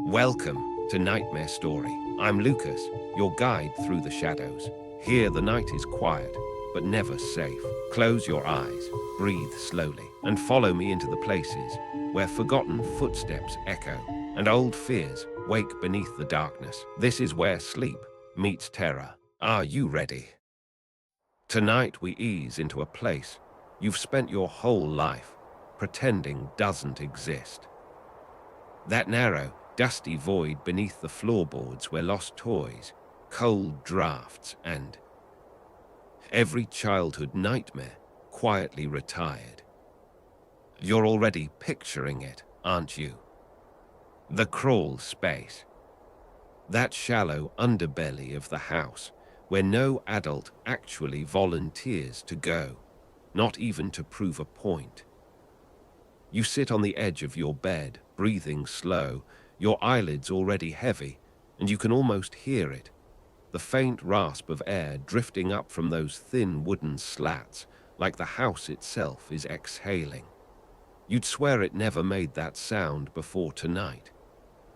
Welcome to Nightmare Story. I'm Lucas, your guide through the shadows. Here the night is quiet, but never safe. Close your eyes, breathe slowly, and follow me into the places where forgotten footsteps echo and old fears wake beneath the darkness. This is where sleep meets terror. Are you ready? Tonight we ease into a place you've spent your whole life pretending doesn't exist. That narrow, dusty void beneath the floorboards where lost toys, cold drafts, and every childhood nightmare quietly retired. You're already picturing it, aren't you? The crawl space. That shallow underbelly of the house where no adult actually volunteers to go, not even to prove a point. You sit on the edge of your bed, breathing slow, your eyelids already heavy, and you can almost hear it, the faint rasp of air drifting up from those thin wooden slats, like the house itself is exhaling. You'd swear it never made that sound before tonight.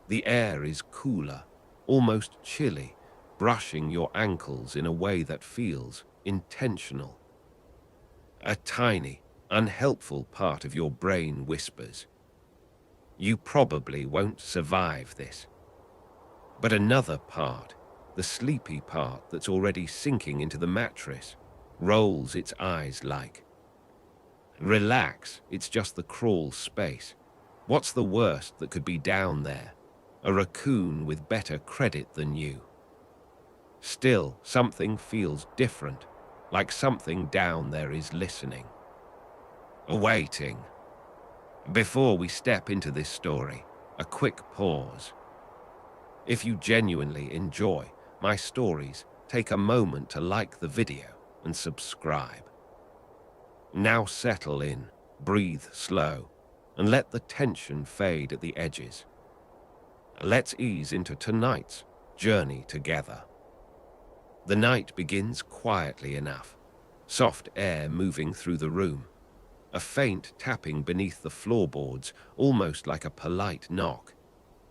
The air is cooler, almost chilly, brushing your ankles in a way that feels intentional. A tiny, unhelpful part of your brain whispers, "You probably won't survive this." But another part, the sleepy part that's already sinking into the mattress, rolls its eyes like, "Relax, it's just the crawl space. What's the worst that could be down there? A raccoon with better credit than you." Still, something feels different, like something down there is listening. Waiting. Before we step into this story, a quick pause. If you genuinely enjoy my stories, take a moment to like the video and subscribe. Now settle in, breathe slow, and let the tension fade at the edges. Let's ease into tonight's journey together. The night begins quietly enough, soft air moving through the room, a faint tapping beneath the floorboards, almost like a polite knock.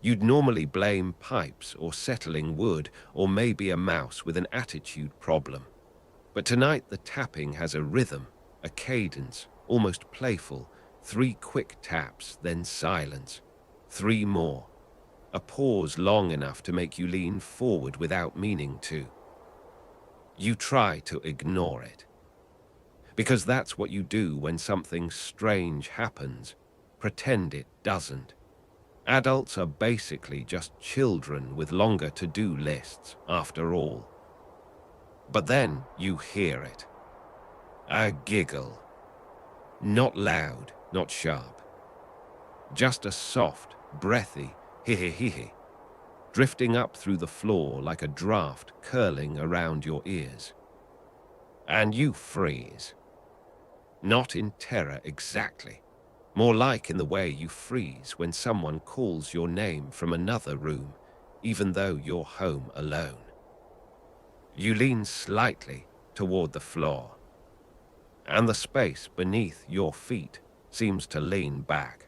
You'd normally blame pipes or settling wood or maybe a mouse with an attitude problem. But tonight the tapping has a rhythm, a cadence, almost playful. 3 quick taps, then silence. 3 more. A pause long enough to make you lean forward without meaning to. You try to ignore it. Because that's what you do when something strange happens. Pretend it doesn't. Adults are basically just children with longer to-do lists, after all. But then you hear it. A giggle. Not loud, not sharp. Just a soft, breathy he-he-he-he, drifting up through the floor like a draft curling around your ears. And you freeze. Not in terror exactly, more like in the way you freeze when someone calls your name from another room, even though you're home alone. You lean slightly toward the floor, and the space beneath your feet seems to lean back.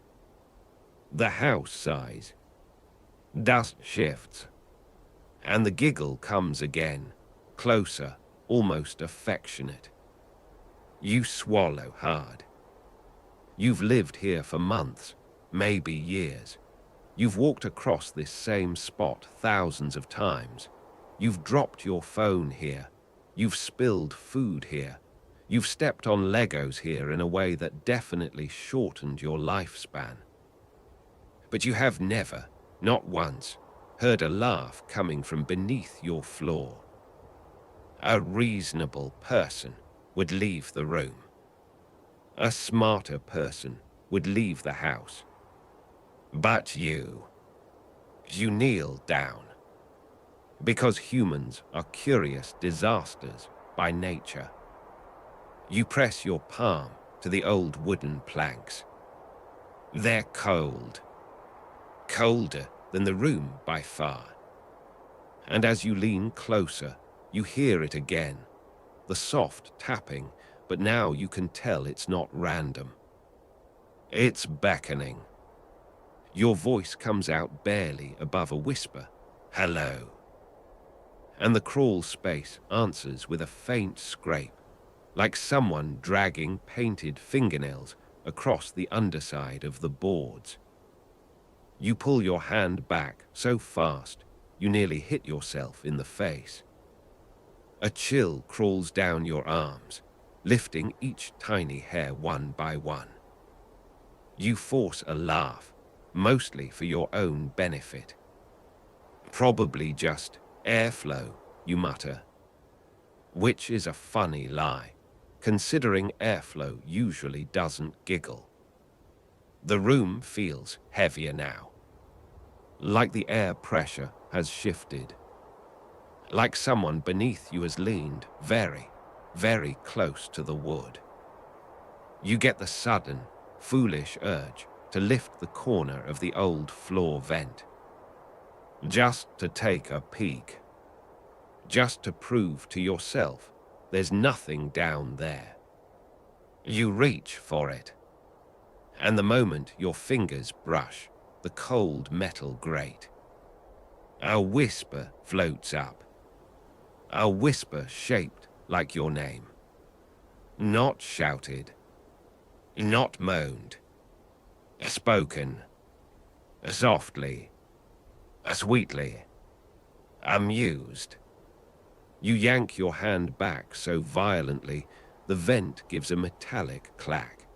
The house sighs. Dust shifts, and the giggle comes again, closer, almost affectionate. You swallow hard. You've lived here for months, maybe years. You've walked across this same spot thousands of times. You've dropped your phone here. You've spilled food here. You've stepped on Legos here in a way that definitely shortened your lifespan. But you have never, not once, heard a laugh coming from beneath your floor. A reasonable person would leave the room. A smarter person would leave the house. But you kneel down. Because humans are curious disasters by nature. You press your palm to the old wooden planks. They're cold. Colder than the room by far. And as you lean closer, you hear it again, the soft tapping, but now you can tell it's not random. It's beckoning. Your voice comes out barely above a whisper, "Hello." And the crawl space answers with a faint scrape, like someone dragging painted fingernails across the underside of the boards. You pull your hand back so fast you nearly hit yourself in the face. A chill crawls down your arms, lifting each tiny hair one by one. You force a laugh, mostly for your own benefit. "Probably just airflow," you mutter, which is a funny lie, considering airflow usually doesn't giggle. The room feels heavier now, like the air pressure has shifted, like someone beneath you has leaned very, very close to the wood. You get the sudden, foolish urge to lift the corner of the old floor vent, just to take a peek, just to prove to yourself there's nothing down there. You reach for it, and the moment your fingers brush the cold metal grate, a whisper floats up, a whisper shaped like your name. Not shouted, not moaned, spoken, softly, sweetly, amused. You yank your hand back so violently, the vent gives a metallic clack.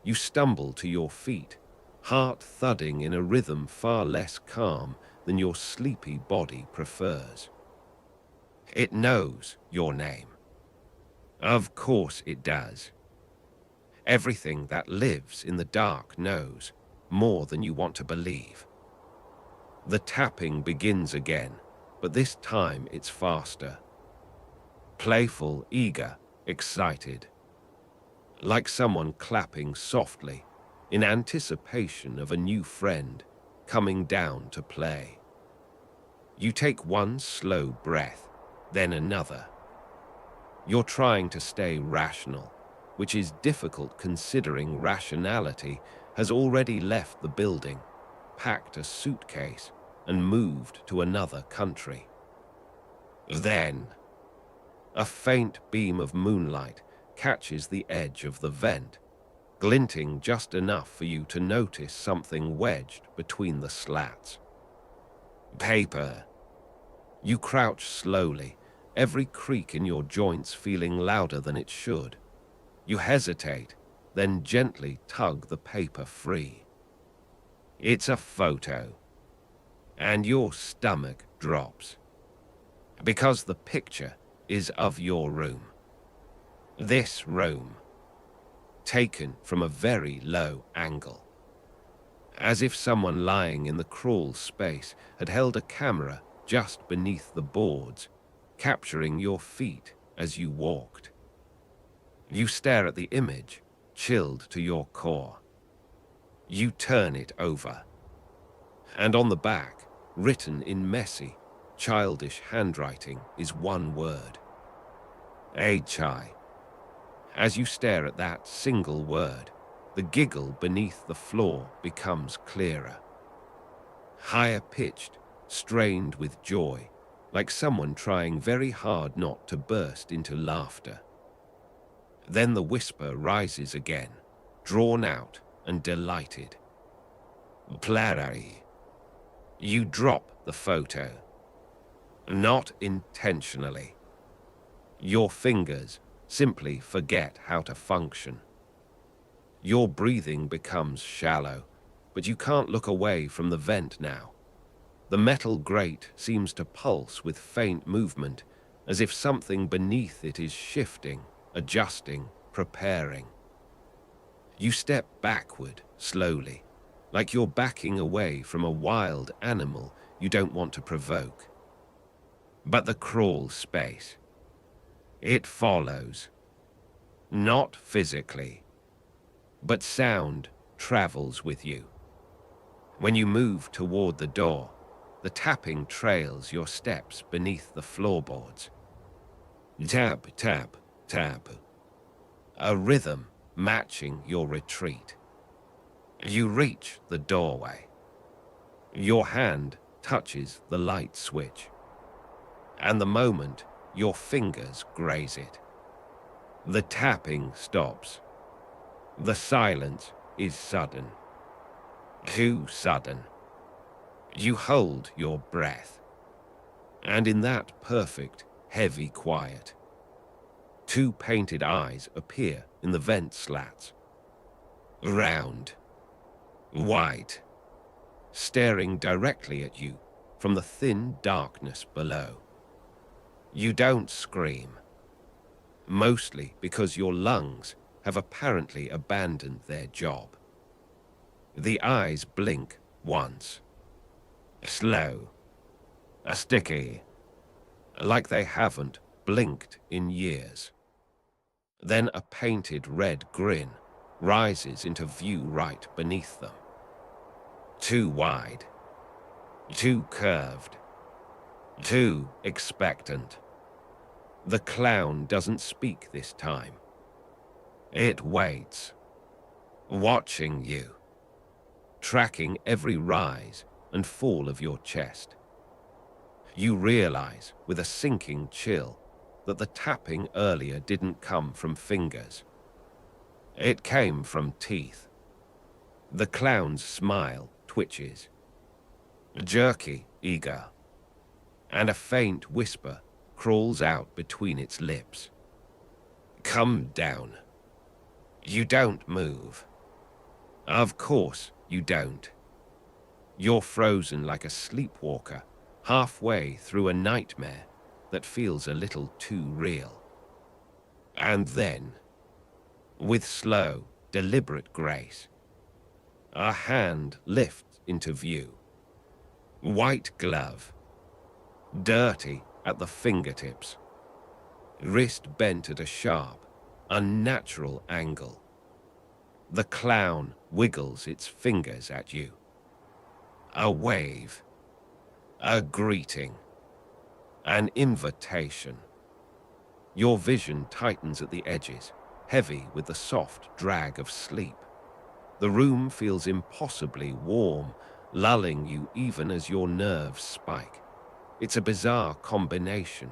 You stumble to your feet, heart thudding in a rhythm far less calm than your sleepy body prefers. It knows your name. Of course it does. Everything that lives in the dark knows more than you want to believe. The tapping begins again, but this time it's faster. Playful, eager, excited. Like someone clapping softly in anticipation of a new friend coming down to play. You take one slow breath, then another. You're trying to stay rational, which is difficult considering rationality has already left the building, packed a suitcase, and moved to another country. Then, a faint beam of moonlight catches the edge of the vent, glinting just enough for you to notice something wedged between the slats. Paper. You crouch slowly, every creak in your joints feeling louder than it should. You hesitate, then gently tug the paper free. It's a photo, and your stomach drops, because the picture is of your room. This room, taken from a very low angle, as if someone lying in the crawl space had held a camera just beneath the boards, capturing your feet as you walked. You stare at the image, chilled to your core. You turn it over, and on the back, written in messy, childish handwriting, is one word: Achai. As you stare at that single word, the giggle beneath the floor becomes clearer. Higher pitched, strained with joy, like someone trying very hard not to burst into laughter. Then the whisper rises again, drawn out and delighted. Plarai. You drop the photo. Not intentionally. Your fingers simply forget how to function. Your breathing becomes shallow, but you can't look away from the vent now. The metal grate seems to pulse with faint movement, as if something beneath it is shifting, adjusting, preparing. You step backward, slowly, like you're backing away from a wild animal you don't want to provoke. But the crawl space, it follows. Not physically, but sound travels with you. When you move toward the door, the tapping trails your steps beneath the floorboards. Tap, tap, tap. A rhythm matching your retreat. You reach the doorway, Your hand touches the light switch, and the moment your fingers graze it, the tapping stops. The silence is sudden. Too sudden. You hold your breath, and in that perfect, heavy quiet, two painted eyes appear in the vent slats. Round, white, staring directly at you from the thin darkness below. You don't scream, mostly because your lungs have apparently abandoned their job. The eyes blink once. Slow, sticky, like they haven't blinked in years. Then a painted red grin rises into view right beneath them. Too wide, too curved, too expectant. The clown doesn't speak this time. It waits, watching you, tracking every rise and fall of your chest. You realize with a sinking chill that the tapping earlier didn't come from fingers. It came from teeth. The clown's smile twitches, jerky, eager, and a faint whisper crawls out between its lips. Come down. You don't move. Of course you don't. You're frozen like a sleepwalker, halfway through a nightmare that feels a little too real. And then, with slow, deliberate grace, a hand lifts into view. White glove, dirty at the fingertips, wrist bent at a sharp, unnatural angle. The clown wiggles its fingers at you. A wave, a greeting, an invitation. Your vision tightens at the edges, heavy with the soft drag of sleep. The room feels impossibly warm, lulling you even as your nerves spike. It's a bizarre combination,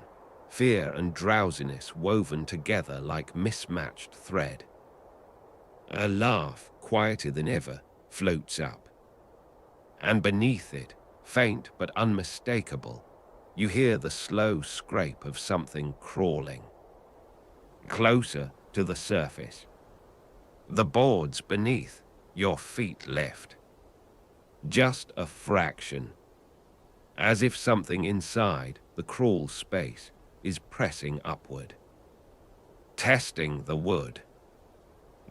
fear and drowsiness woven together like mismatched thread. A laugh, quieter than ever, floats up. And beneath it, faint but unmistakable, you hear the slow scrape of something crawling. Closer to the surface. The boards beneath your feet lift. Just a fraction. As if something inside the crawl space is pressing upward. Testing the wood.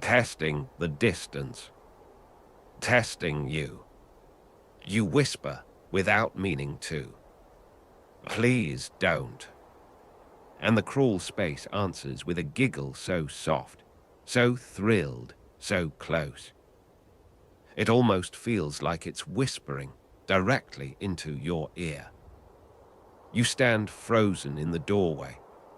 Testing the distance. Testing you. You whisper without meaning to. Please don't. And the crawl space answers with a giggle so soft, so thrilled, so close. It almost feels like it's whispering directly into your ear. You stand frozen in the doorway,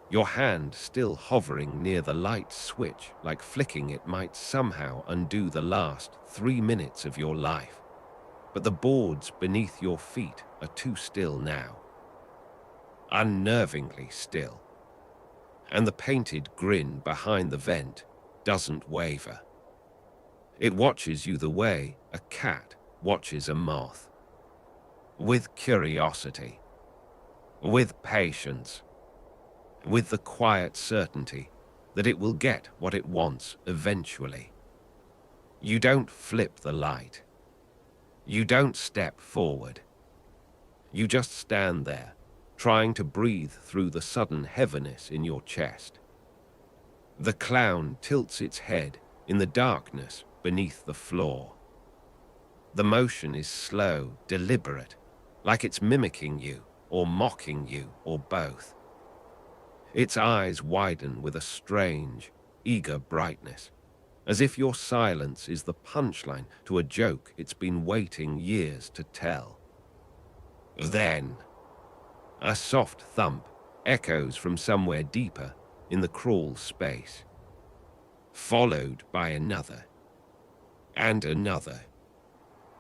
your hand still hovering near the light switch, like flicking it might somehow undo the last 3 minutes of your life. But the boards beneath your feet are too still now. Unnervingly still. And the painted grin behind the vent doesn't waver. It watches you the way a cat watches a moth. With curiosity. With patience. With the quiet certainty that it will get what it wants eventually. You don't flip the light. You don't step forward. You just stand there, trying to breathe through the sudden heaviness in your chest. The clown tilts its head in the darkness beneath the floor. The motion is slow, deliberate, like it's mimicking you or mocking you or both. Its eyes widen with a strange, eager brightness, as if your silence is the punchline to a joke it's been waiting years to tell. Then, a soft thump echoes from somewhere deeper in the crawl space, followed by another, and another.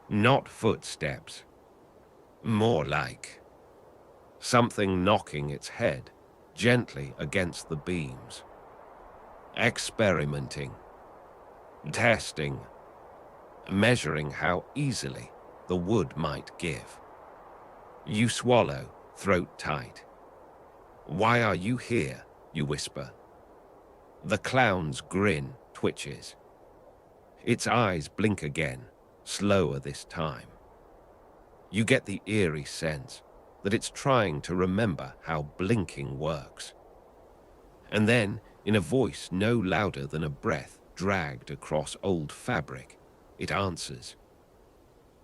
Not footsteps, More like something knocking its head gently against the beams, experimenting, testing, measuring how easily the wood might give. You swallow, throat tight. "Why are you here?" you whisper. The clown's grin twitches. Its eyes blink again, slower this time. You get the eerie sense that it's trying to remember how blinking works. And then, in a voice no louder than a breath dragged across old fabric, it answers.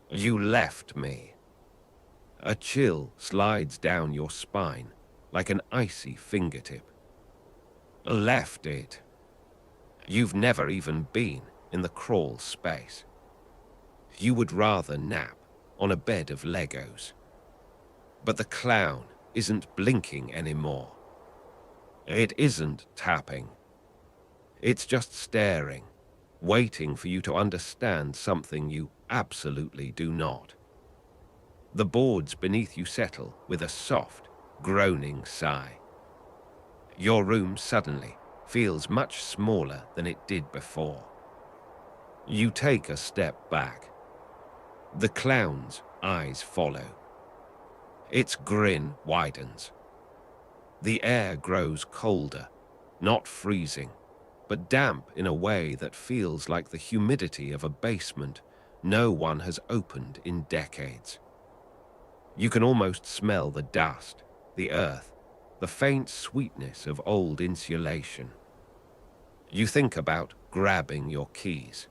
"You left me." A chill slides down your spine like an icy fingertip. Left it. You've never even been in the crawl space. You would rather nap on a bed of Legos. But the clown isn't blinking anymore. It isn't tapping. It's just staring, waiting for you to understand something you absolutely do not. The boards beneath you settle with a soft, groaning sigh. Your room suddenly feels much smaller than it did before. You take a step back. The clown's eyes follow. Its grin widens. The air grows colder, not freezing, but damp in a way that feels like the humidity of a basement no one has opened in decades. You can almost smell the dust, the earth, the faint sweetness of old insulation. You think about grabbing your keys,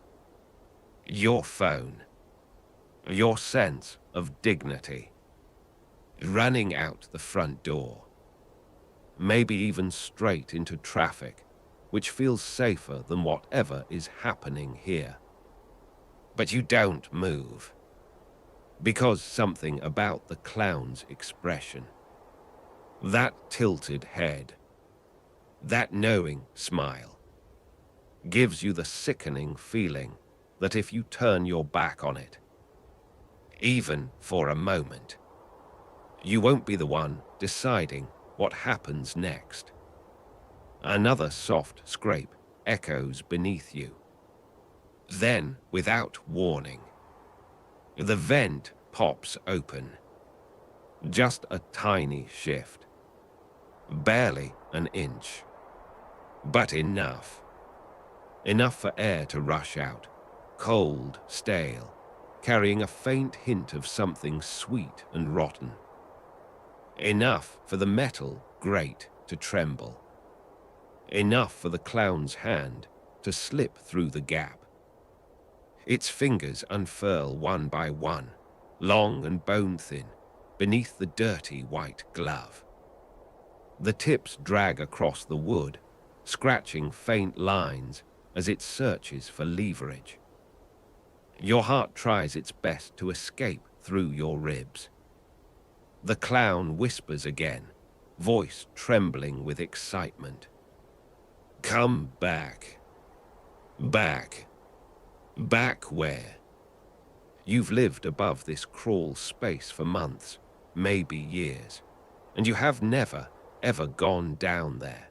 your phone, your sense of dignity, running out the front door, maybe even straight into traffic, which feels safer than whatever is happening here. But you don't move, because something about the clown's expression, that tilted head, that knowing smile, gives you the sickening feeling that if you turn your back on it, even for a moment, you won't be the one deciding what happens next. Another soft scrape echoes beneath you. Then, without warning, the vent pops open. Just a tiny shift. Barely an inch. But enough. Enough for air to rush out, cold, stale, carrying a faint hint of something sweet and rotten. Enough for the metal grate to tremble. Enough for the clown's hand to slip through the gap. Its fingers unfurl one by one, long and bone-thin, beneath the dirty white glove. The tips drag across the wood, scratching faint lines as it searches for leverage. Your heart tries its best to escape through your ribs. The clown whispers again, voice trembling with excitement. "Come back. Back. Back where?" You've lived above this crawl space for months, maybe years, and you have never, ever gone down there.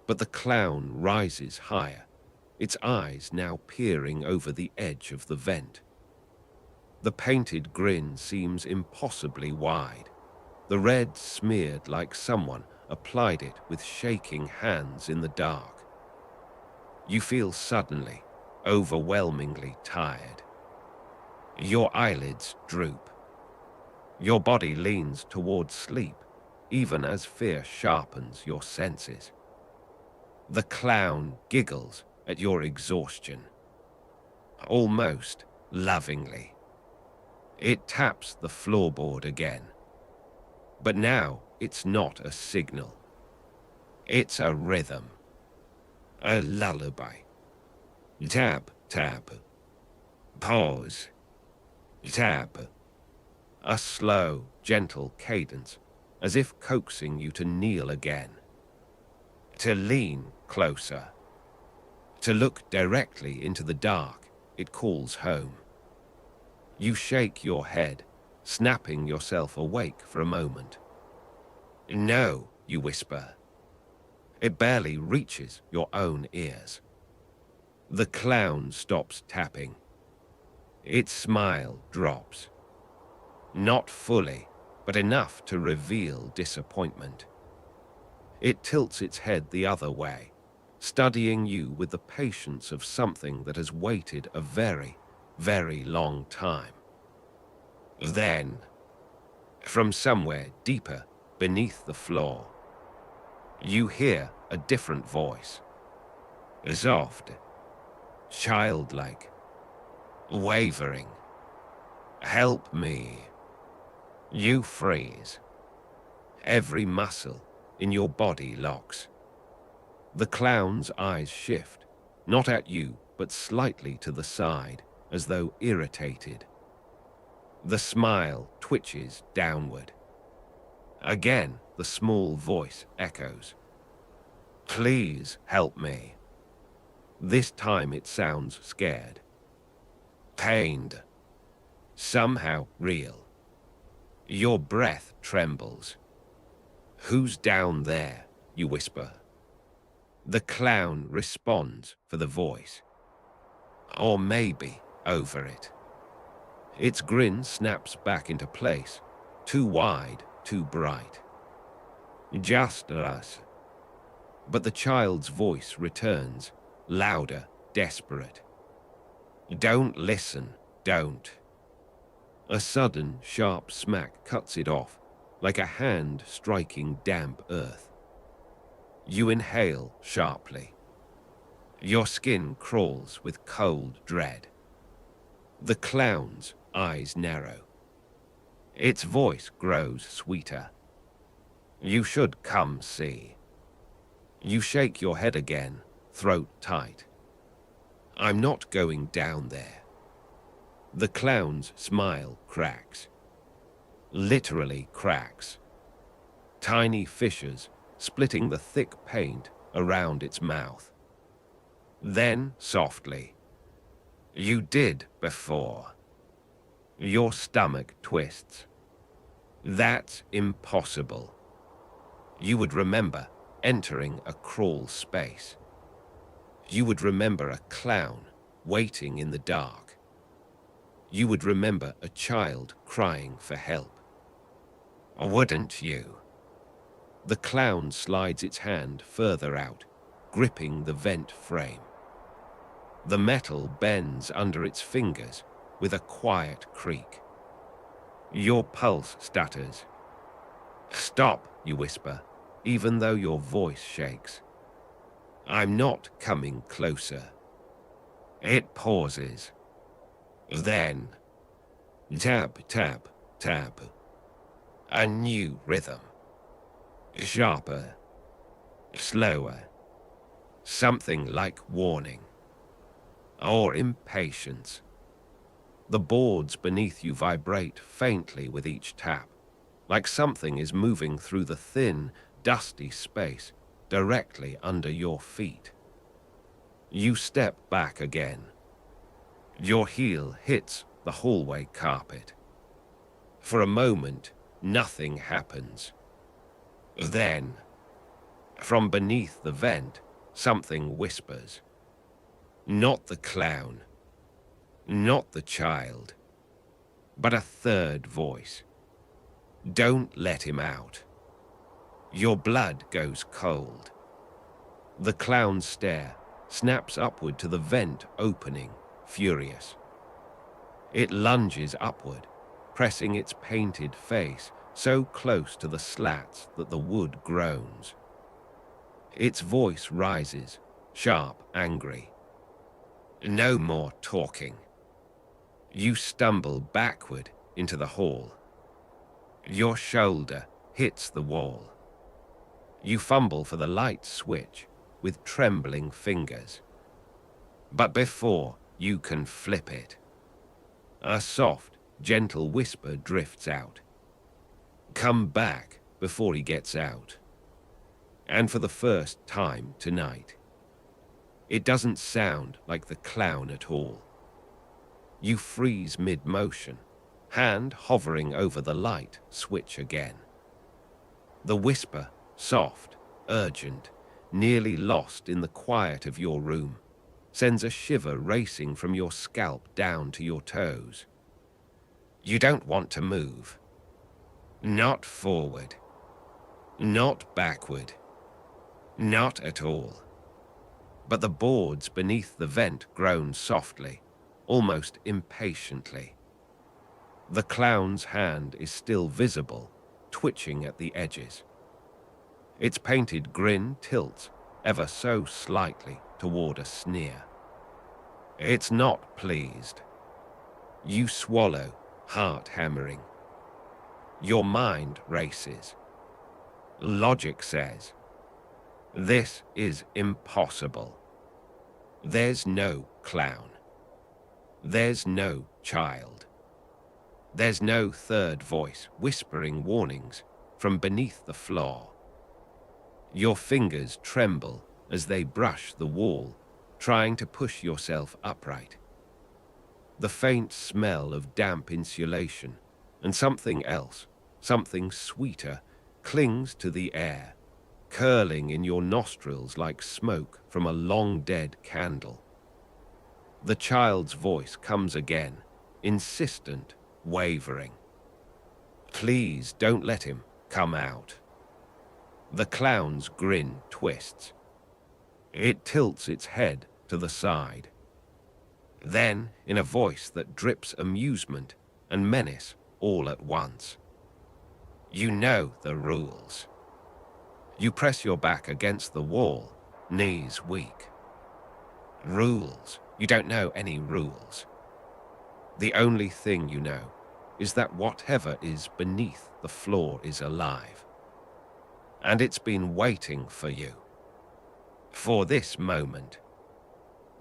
But the clown rises higher, its eyes now peering over the edge of the vent. The painted grin seems impossibly wide, the red smeared like someone applied it with shaking hands in the dark. You feel suddenly, overwhelmingly tired. Your eyelids droop. Your body leans towards sleep, even as fear sharpens your senses. The clown giggles at your exhaustion, almost lovingly. It taps the floorboard again. But now it's not a signal. It's a rhythm. A lullaby. Tap, tap. Pause. Tap. A slow, gentle cadence, as if coaxing you to kneel again. To lean closer. To look directly into the dark it calls home. You shake your head, snapping yourself awake for a moment. No, you whisper. It barely reaches your own ears. The clown stops tapping. Its smile drops. Not fully, but enough to reveal disappointment. It tilts its head the other way, studying you with the patience of something that has waited a very, very long time. Then, from somewhere deeper beneath the floor, you hear a different voice. Soft, childlike, wavering. Help me. You freeze. Every muscle in your body locks. The clown's eyes shift, not at you, but slightly to the side, as though irritated. The smile twitches downward. Again, the small voice echoes. Please help me. This time it sounds scared. Pained. Somehow real. Your breath trembles. Who's down there? You whisper. The clown responds for the voice. Or maybe over it. Its grin snaps back into place, too wide, too bright. Just us. But the child's voice returns, louder, desperate. Don't listen, don't. A sudden, sharp smack cuts it off, like a hand striking damp earth. You inhale sharply. Your skin crawls with cold dread. The clown's eyes narrow. Its voice grows sweeter. You should come see. You shake your head again, throat tight. I'm not going down there. The clown's smile cracks. Literally cracks. Tiny fissures splitting the thick paint around its mouth. Then, softly, you did before. Your stomach twists. That's impossible. You would remember entering a crawl space. You would remember a clown waiting in the dark. You would remember a child crying for help. Wouldn't you? The clown slides its hand further out, gripping the vent frame. The metal bends under its fingers with a quiet creak. Your pulse stutters. Stop, you whisper, even though your voice shakes. I'm not coming closer. It pauses. Then, tap, tap, tap. A new rhythm. Sharper, slower. Something like warning. Or impatience. The boards beneath you vibrate faintly with each tap, like something is moving through the thin, dusty space directly under your feet. You step back again. Your heel hits the hallway carpet. For a moment, nothing happens. Then, from beneath the vent, something whispers. Not the clown, not the child, but a third voice. Don't let him out. Your blood goes cold. The clown's stare snaps upward to the vent opening, furious. It lunges upward, pressing its painted face so close to the slats that the wood groans. Its voice rises, sharp, angry. No more talking. You stumble backward into the hall. Your shoulder hits the wall. You fumble for the light switch with trembling fingers. But before you can flip it, a soft, gentle whisper drifts out. Come back before he gets out. And for the first time tonight, it doesn't sound like the clown at all. You freeze mid-motion, hand hovering over the light switch again. The whisper, soft, urgent, nearly lost in the quiet of your room, sends a shiver racing from your scalp down to your toes. You don't want to move. Not forward. Not backward. Not at all. But the boards beneath the vent groan softly, almost impatiently. The clown's hand is still visible, twitching at the edges. Its painted grin tilts ever so slightly toward a sneer. It's not pleased. You swallow, heart hammering. Your mind races. Logic says, this is impossible. There's no clown. There's no child. There's no third voice whispering warnings from beneath the floor. Your fingers tremble as they brush the wall, trying to push yourself upright. The faint smell of damp insulation and something else, something sweeter, clings to the air, curling in your nostrils like smoke from a long-dead candle. The child's voice comes again, insistent, wavering. Please don't let him come out. The clown's grin twists. It tilts its head to the side. Then, in a voice that drips amusement and menace all at once, you know the rules. You press your back against the wall, knees weak. Rules. You don't know any rules. The only thing you know is that whatever is beneath the floor is alive. And it's been waiting for you. For this moment.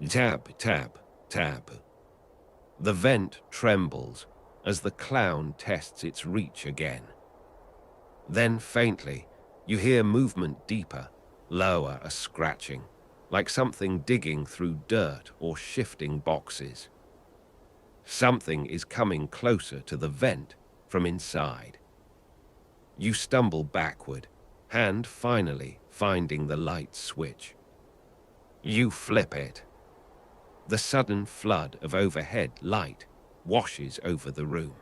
Tap, tap, tap. The vent trembles as the clown tests its reach again. Then faintly, you hear movement deeper, lower, a scratching, like something digging through dirt or shifting boxes. Something is coming closer to the vent from inside. You stumble backward, hand finally finding the light switch. You flip it. The sudden flood of overhead light washes over the room.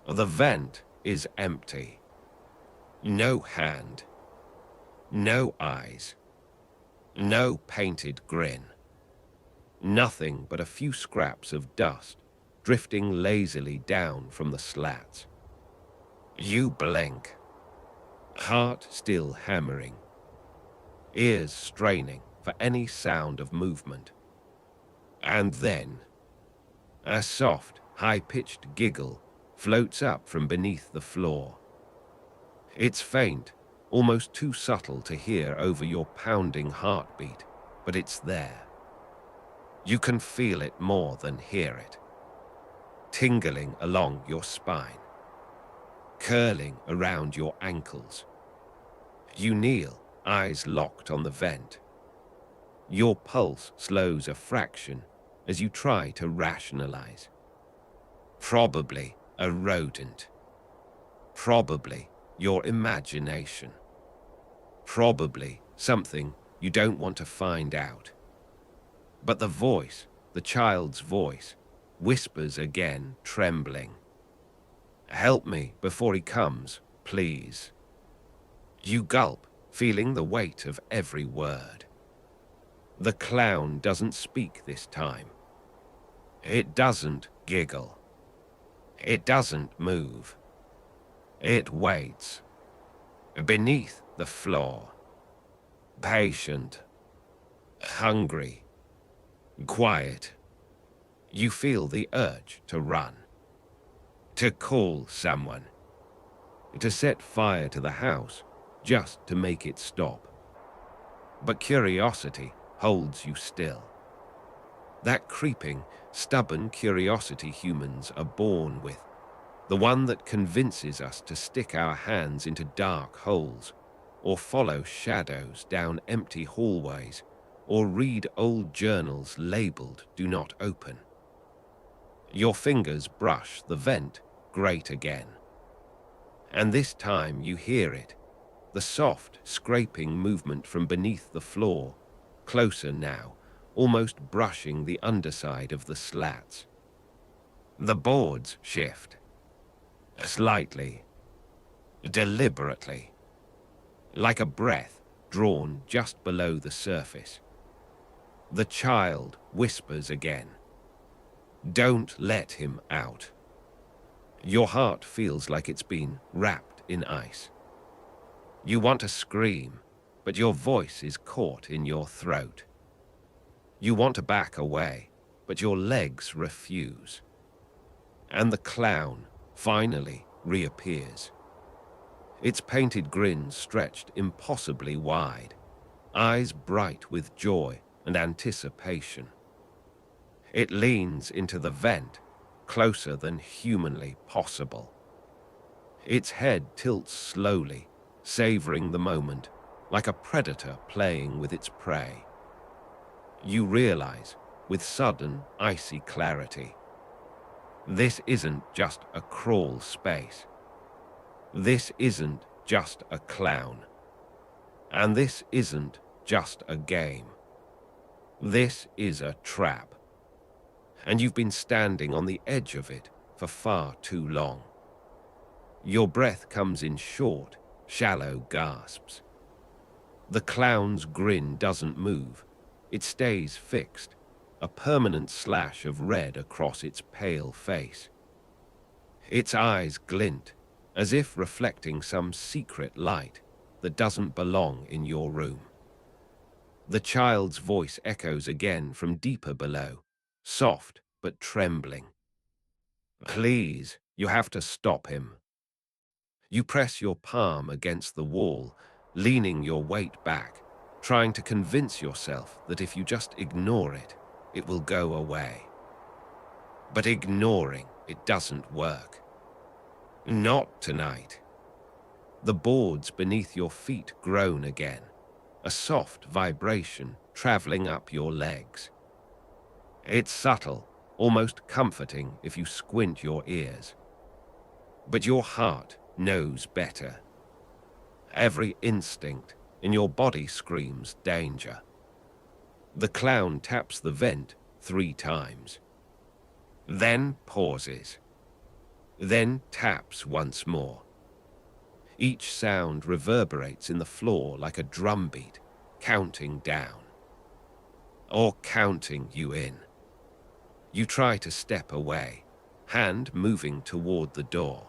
The vent is empty. No hand. No eyes. No painted grin. Nothing but a few scraps of dust drifting lazily down from the slats. You blink. Heart still hammering. Ears straining for any sound of movement. And then, a soft, high-pitched giggle floats up from beneath the floor. It's faint, almost too subtle to hear over your pounding heartbeat, but it's there. You can feel it more than hear it, tingling along your spine, curling around your ankles. You kneel, eyes locked on the vent. Your pulse slows a fraction as you try to rationalize. Probably a rodent. Probably your imagination. Probably something you don't want to find out. But the voice, the child's voice, whispers again, trembling. Help me before he comes, please. You gulp, feeling the weight of every word. The clown doesn't speak this time. It doesn't giggle. It doesn't move. It waits. Beneath the floor. Patient. Hungry. Quiet. You feel the urge to run. To call someone. To set fire to the house just to make it stop. But curiosity holds you still. That creeping, stubborn curiosity humans are born with. The one that convinces us to stick our hands into dark holes, or follow shadows down empty hallways, or read old journals labeled "Do Not Open." Your fingers brush the vent grate again. And this time you hear it, the soft, scraping movement from beneath the floor, closer now, almost brushing the underside of the slats. The boards shift. Slightly. Deliberately. Like a breath drawn just below the surface. The child whispers again. Don't let him out. Your heart feels like it's been wrapped in ice. You want to scream, but your voice is caught in your throat. You want to back away, but your legs refuse. And the clown finally reappears. Its painted grin stretched impossibly wide, eyes bright with joy and anticipation. It leans into the vent, closer than humanly possible. Its head tilts slowly, savoring the moment, like a predator playing with its prey. You realize, with sudden, icy clarity, this isn't just a crawl space. This isn't just a clown. And this isn't just a game. This is a trap. And you've been standing on the edge of it for far too long. Your breath comes in short, shallow gasps. The clown's grin doesn't move. It stays fixed, a permanent slash of red across its pale face. Its eyes glint, as if reflecting some secret light that doesn't belong in your room. The child's voice echoes again from deeper below, soft but trembling. Please, you have to stop him. You press your palm against the wall, leaning your weight back, trying to convince yourself that if you just ignore it, it will go away. But ignoring it doesn't work. Not tonight. The boards beneath your feet groan again, a soft vibration traveling up your legs. It's subtle, almost comforting if you squint your ears. But your heart knows better. Every instinct in your body screams danger. The clown taps the vent 3 times. Then pauses. Then taps once more. Each sound reverberates in the floor like a drumbeat, counting down. Or counting you in. You try to step away, hand moving toward the door.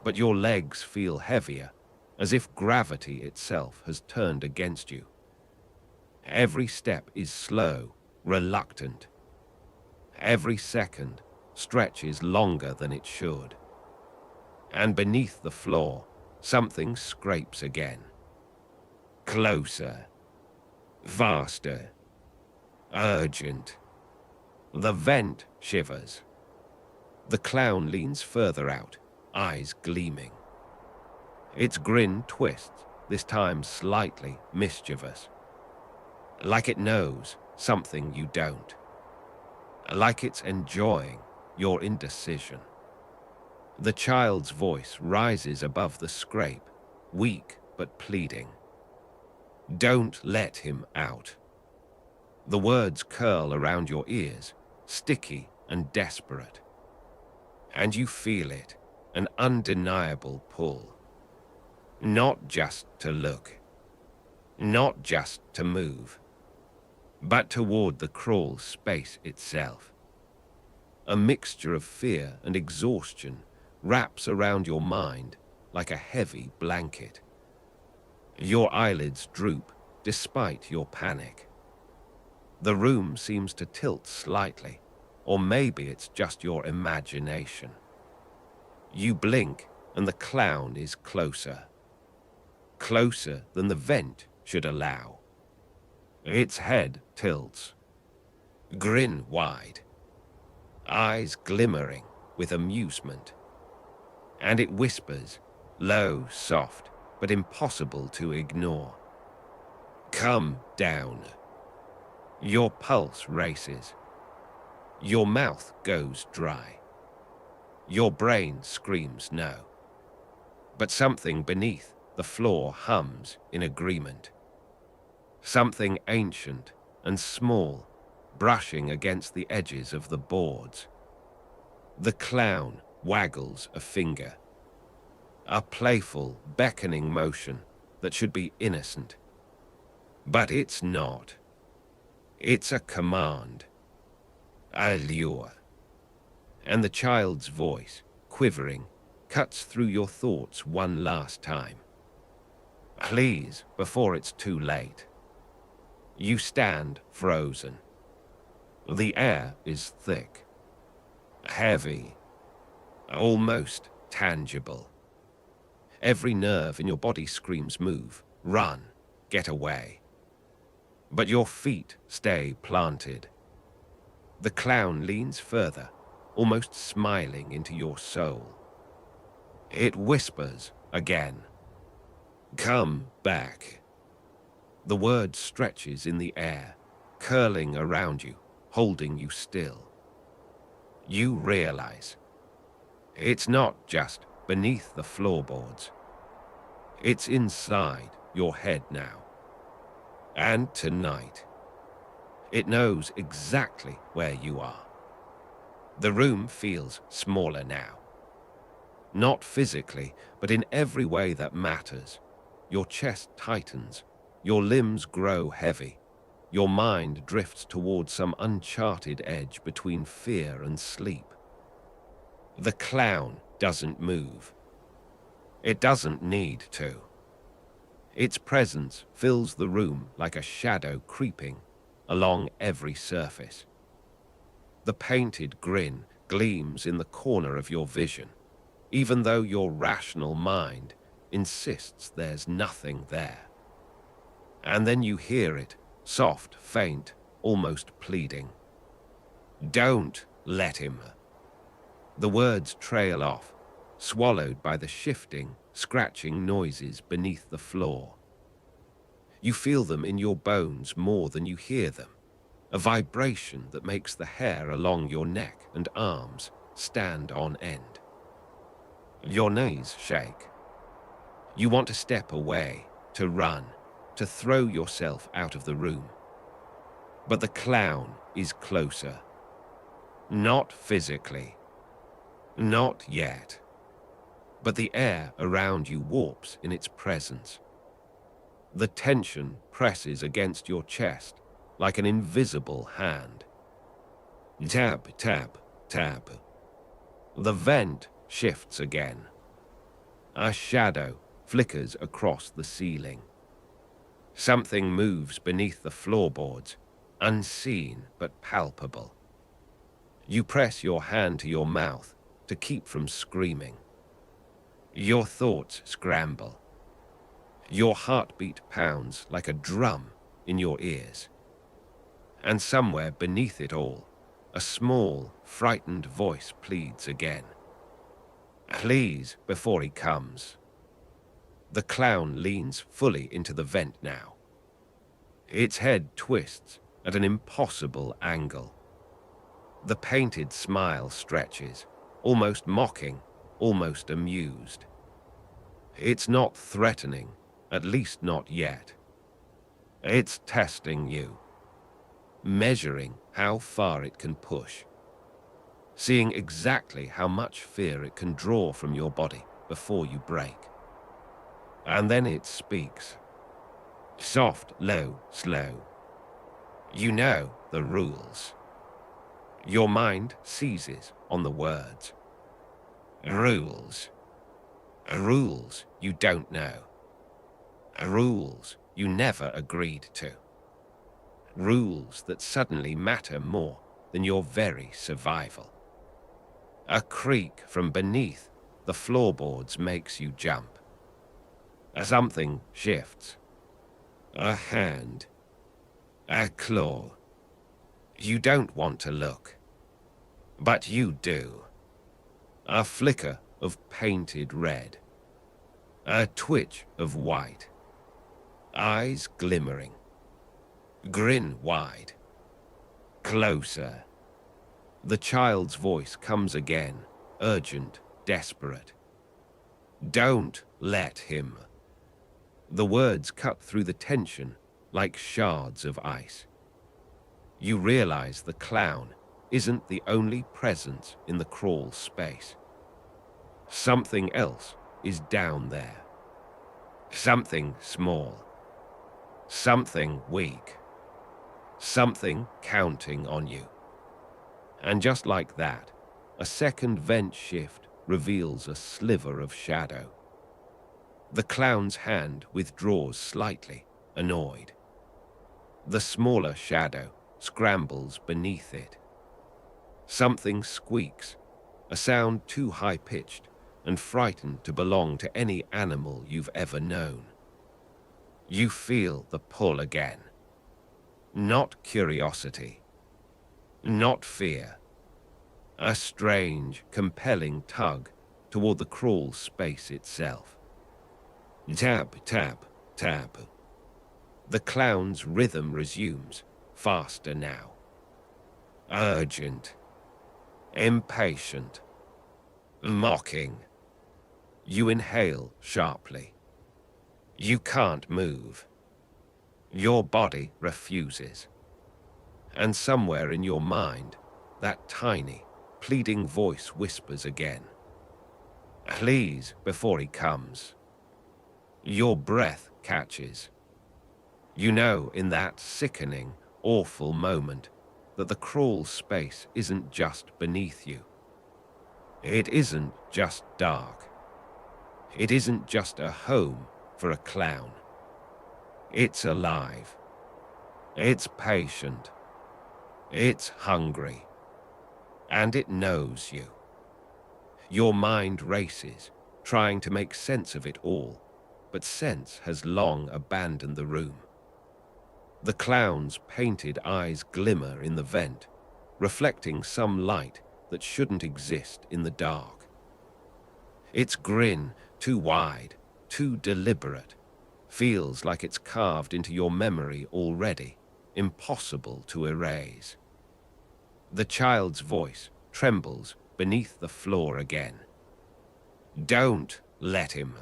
But your legs feel heavier, as if gravity itself has turned against you. Every step is slow, reluctant. Every second stretches longer than it should. And beneath the floor, something scrapes again. Closer. Faster. Urgent. The vent shivers. The clown leans further out, eyes gleaming. Its grin twists, this time slightly mischievous. Like it knows something you don't. Like it's enjoying your indecision. The child's voice rises above the scrape, weak but pleading. Don't let him out. The words curl around your ears, sticky and desperate. And you feel it, an undeniable pull. Not just to look, not just to move, but toward the crawl space itself. A mixture of fear and exhaustion wraps around your mind like a heavy blanket. Your eyelids droop despite your panic. The room seems to tilt slightly, or maybe it's just your imagination. You blink and the clown is closer. Closer than the vent should allow. Its head tilts. Grin wide. Eyes glimmering with amusement. And it whispers, low, soft, but impossible to ignore. Come down. Your pulse races. Your mouth goes dry. Your brain screams no. But something beneath the floor hums in agreement. Something ancient and small, brushing against the edges of the boards. The clown waggles a finger. A playful, beckoning motion that should be innocent. But it's not. It's a command. A lure. And the child's voice, quivering, cuts through your thoughts one last time. Please, before it's too late. You stand frozen. The air is thick, heavy, almost tangible. Every nerve in your body screams move, run, get away. But your feet stay planted. The clown leans further, almost smiling into your soul. It whispers again. Come back. The word stretches in the air, curling around you, holding you still. You realize it's not just beneath the floorboards. It's inside your head now. And tonight, it knows exactly where you are. The room feels smaller now. Not physically, but in every way that matters. Your chest tightens, your limbs grow heavy, your mind drifts towards some uncharted edge between fear and sleep. The clown doesn't move. It doesn't need to. Its presence fills the room like a shadow creeping along every surface. The painted grin gleams in the corner of your vision, even though your rational mind insists there's nothing there. And then you hear it, soft, faint, almost pleading. Don't let him. The words trail off, swallowed by the shifting, scratching noises beneath the floor. You feel them in your bones more than you hear them, a vibration that makes the hair along your neck and arms stand on end. Your knees shake. You want to step away, to run, to throw yourself out of the room. But the clown is closer. Not physically. Not yet. But the air around you warps in its presence. The tension presses against your chest like an invisible hand. Tap, tap, tap. The vent shifts again. A shadow flickers across the ceiling. Something moves beneath the floorboards, unseen but palpable. You press your hand to your mouth to keep from screaming. Your thoughts scramble. Your heartbeat pounds like a drum in your ears. And somewhere beneath it all, a small, frightened voice pleads again. Please, before he comes. The clown leans fully into the vent now. Its head twists at an impossible angle. The painted smile stretches, almost mocking, almost amused. It's not threatening, at least not yet. It's testing you, measuring how far it can push, seeing exactly how much fear it can draw from your body before you break. And then it speaks. Soft, low, slow. You know the rules. Your mind seizes on the words. Rules. Rules you don't know. Rules you never agreed to. Rules that suddenly matter more than your very survival. A creak from beneath the floorboards makes you jump. Something shifts. A hand. A claw. You don't want to look. But you do. A flicker of painted red. A twitch of white. Eyes glimmering. Grin wide. Closer. The child's voice comes again, urgent, desperate. Don't let him. The words cut through the tension like shards of ice. You realize the clown isn't the only presence in the crawl space. Something else is down there. Something small. Something weak. Something counting on you. And just like that, a second vent shift reveals a sliver of shadow. The clown's hand withdraws slightly, annoyed. The smaller shadow scrambles beneath it. Something squeaks, a sound too high-pitched and frightened to belong to any animal you've ever known. You feel the pull again. Not curiosity. Not fear. A strange, compelling tug toward the crawl space itself. Tap, tap, tap. The clown's rhythm resumes, faster now. Urgent. Impatient. Mocking. You inhale sharply. You can't move. Your body refuses. And somewhere in your mind, that tiny, pleading voice whispers again. Please, before he comes. Your breath catches. You know in that sickening, awful moment that the crawl space isn't just beneath you. It isn't just dark. It isn't just a home for a clown. It's alive. It's patient. It's hungry. And it knows you. Your mind races, trying to make sense of it all, but sense has long abandoned the room. The clown's painted eyes glimmer in the vent, reflecting some light that shouldn't exist in the dark. Its grin, too wide, too deliberate, feels like it's carved into your memory already, impossible to erase. The child's voice trembles beneath the floor again. Don't let him.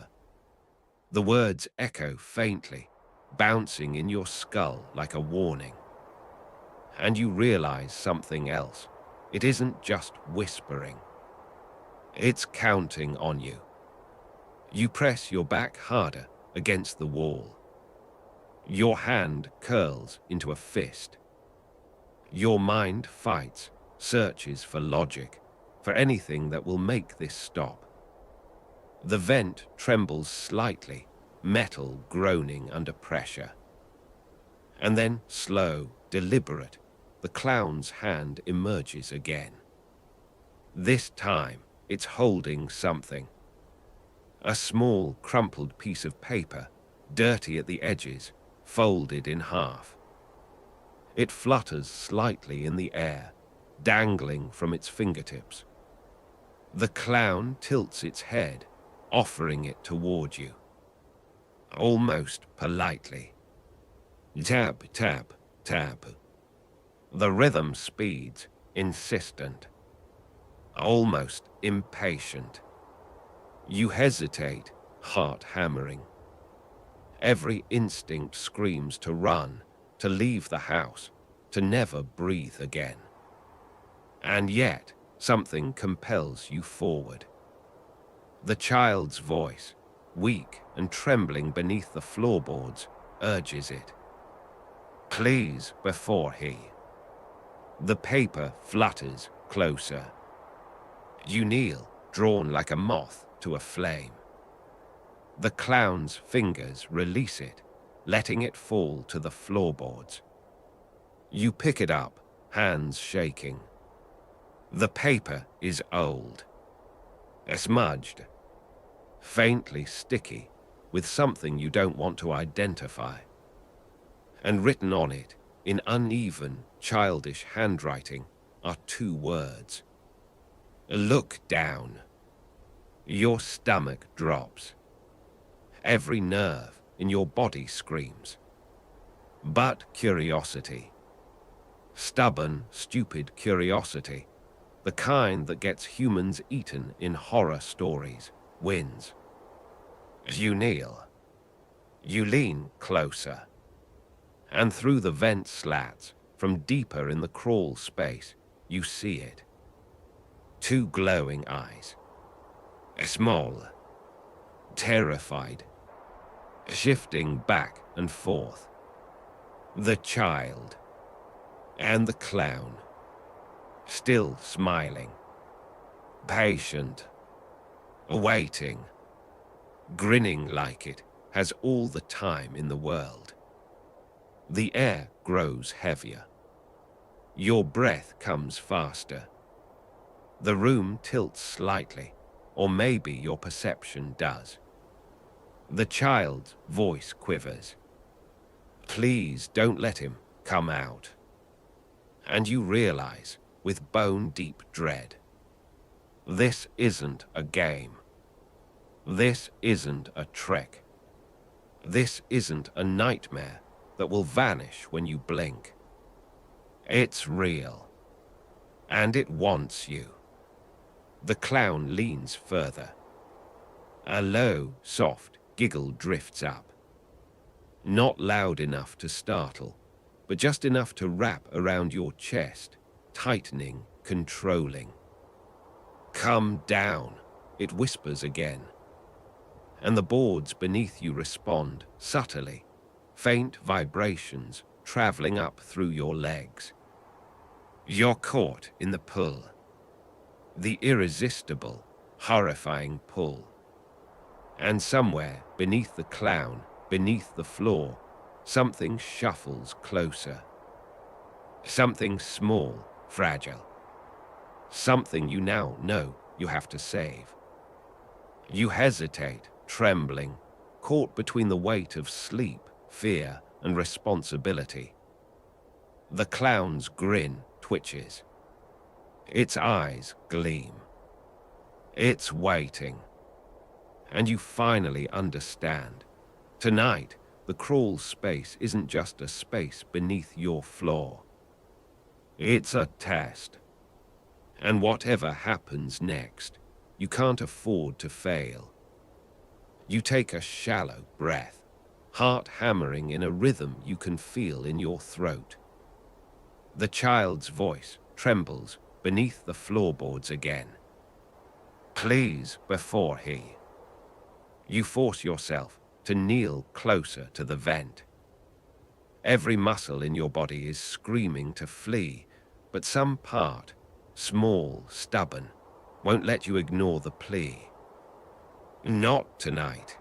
The words echo faintly, bouncing in your skull like a warning. And you realize something else. It isn't just whispering. It's counting on you. You press your back harder against the wall. Your hand curls into a fist. Your mind fights, searches for logic, for anything that will make this stop. The vent trembles slightly, metal groaning under pressure. And then, slow, deliberate, the clown's hand emerges again. This time, it's holding something. A small, crumpled piece of paper, dirty at the edges, folded in half. It flutters slightly in the air, dangling from its fingertips. The clown tilts its head, offering it toward you. Almost politely. Tap, tap, tap. The rhythm speeds, insistent. Almost impatient. You hesitate, heart hammering. Every instinct screams to run, to leave the house, to never breathe again. And yet, something compels you forward. The child's voice, weak and trembling beneath the floorboards, urges it. Please, before he. The paper flutters closer. You kneel, drawn like a moth to a flame. The clown's fingers release it, letting it fall to the floorboards. You pick it up, hands shaking. The paper is old, smudged, faintly sticky, with something you don't want to identify. And written on it, in uneven, childish handwriting, are two words. Look down. Your stomach drops. Every nerve in your body screams. But curiosity. Stubborn, stupid curiosity The kind that gets humans eaten in horror stories wins. You kneel. You lean closer. And through the vent slats, from deeper in the crawl space, you see it. Two glowing eyes. Small. Terrified. Shifting back and forth. The child. And the clown. Still smiling. Patient. Waiting. Grinning like it has all the time in the world. The air grows heavier. Your breath comes faster. The room tilts slightly, or maybe your perception does. The child's voice quivers. Please don't let him come out. And you realize, with bone-deep dread, this isn't a game. This isn't a trick. This isn't a nightmare that will vanish when you blink. It's real. And it wants you. The clown leans further. A low, soft giggle drifts up. Not loud enough to startle, but just enough to wrap around your chest, tightening, controlling. Come down, it whispers again. And the boards beneath you respond subtly, faint vibrations traveling up through your legs. You're caught in the pull. The irresistible, horrifying pull. And somewhere beneath the clown, beneath the floor, something shuffles closer. Something small, fragile. Something you now know you have to save. You hesitate, trembling, caught between the weight of sleep, fear, and responsibility. The clown's grin twitches. Its eyes gleam. It's waiting. And you finally understand. Tonight, the crawl space isn't just a space beneath your floor. It's a test. And whatever happens next, you can't afford to fail. You take a shallow breath, heart hammering in a rhythm you can feel in your throat. The child's voice trembles beneath the floorboards again. Please, before he. You force yourself to kneel closer to the vent. Every muscle in your body is screaming to flee, but some part, small, stubborn, won't let you ignore the plea. Not tonight.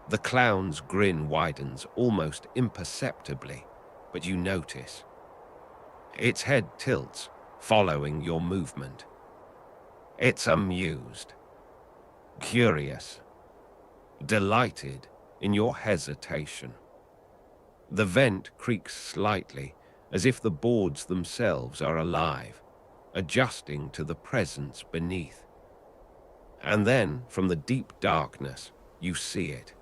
The clown's grin widens almost imperceptibly, but you notice. Its head tilts, following your movement. It's amused, curious, delighted in your hesitation. The vent creaks slightly, as if the boards themselves are alive, adjusting to the presence beneath. And then, from the deep darkness, you see it.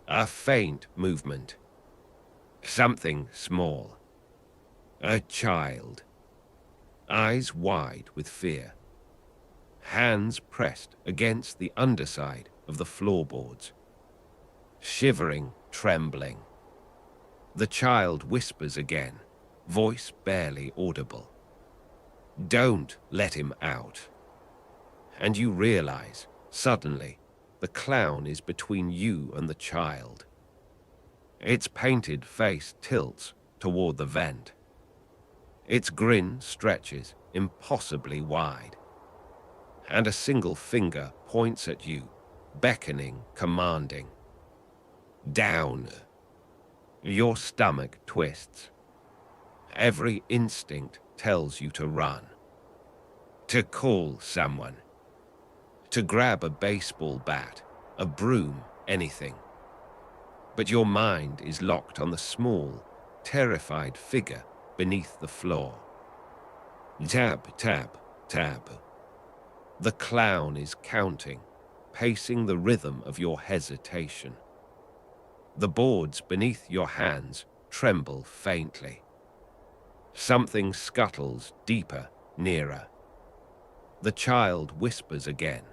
A faint movement. Something small. A child. Eyes wide with fear. Hands pressed against the underside of the floorboards. Shivering, trembling. The child whispers again, voice barely audible. Don't let him out. And you realize, suddenly, the clown is between you and the child. Its painted face tilts toward the vent. Its grin stretches impossibly wide. And a single finger points at you, beckoning, commanding. Down. Your stomach twists. Every instinct tells you to run. To call someone. To grab a baseball bat, a broom, anything. But your mind is locked on the small, terrified figure beneath the floor. Tap, tap, tap. The clown is counting, pacing the rhythm of your hesitation. The boards beneath your hands tremble faintly. Something scuttles deeper, nearer. The child whispers again,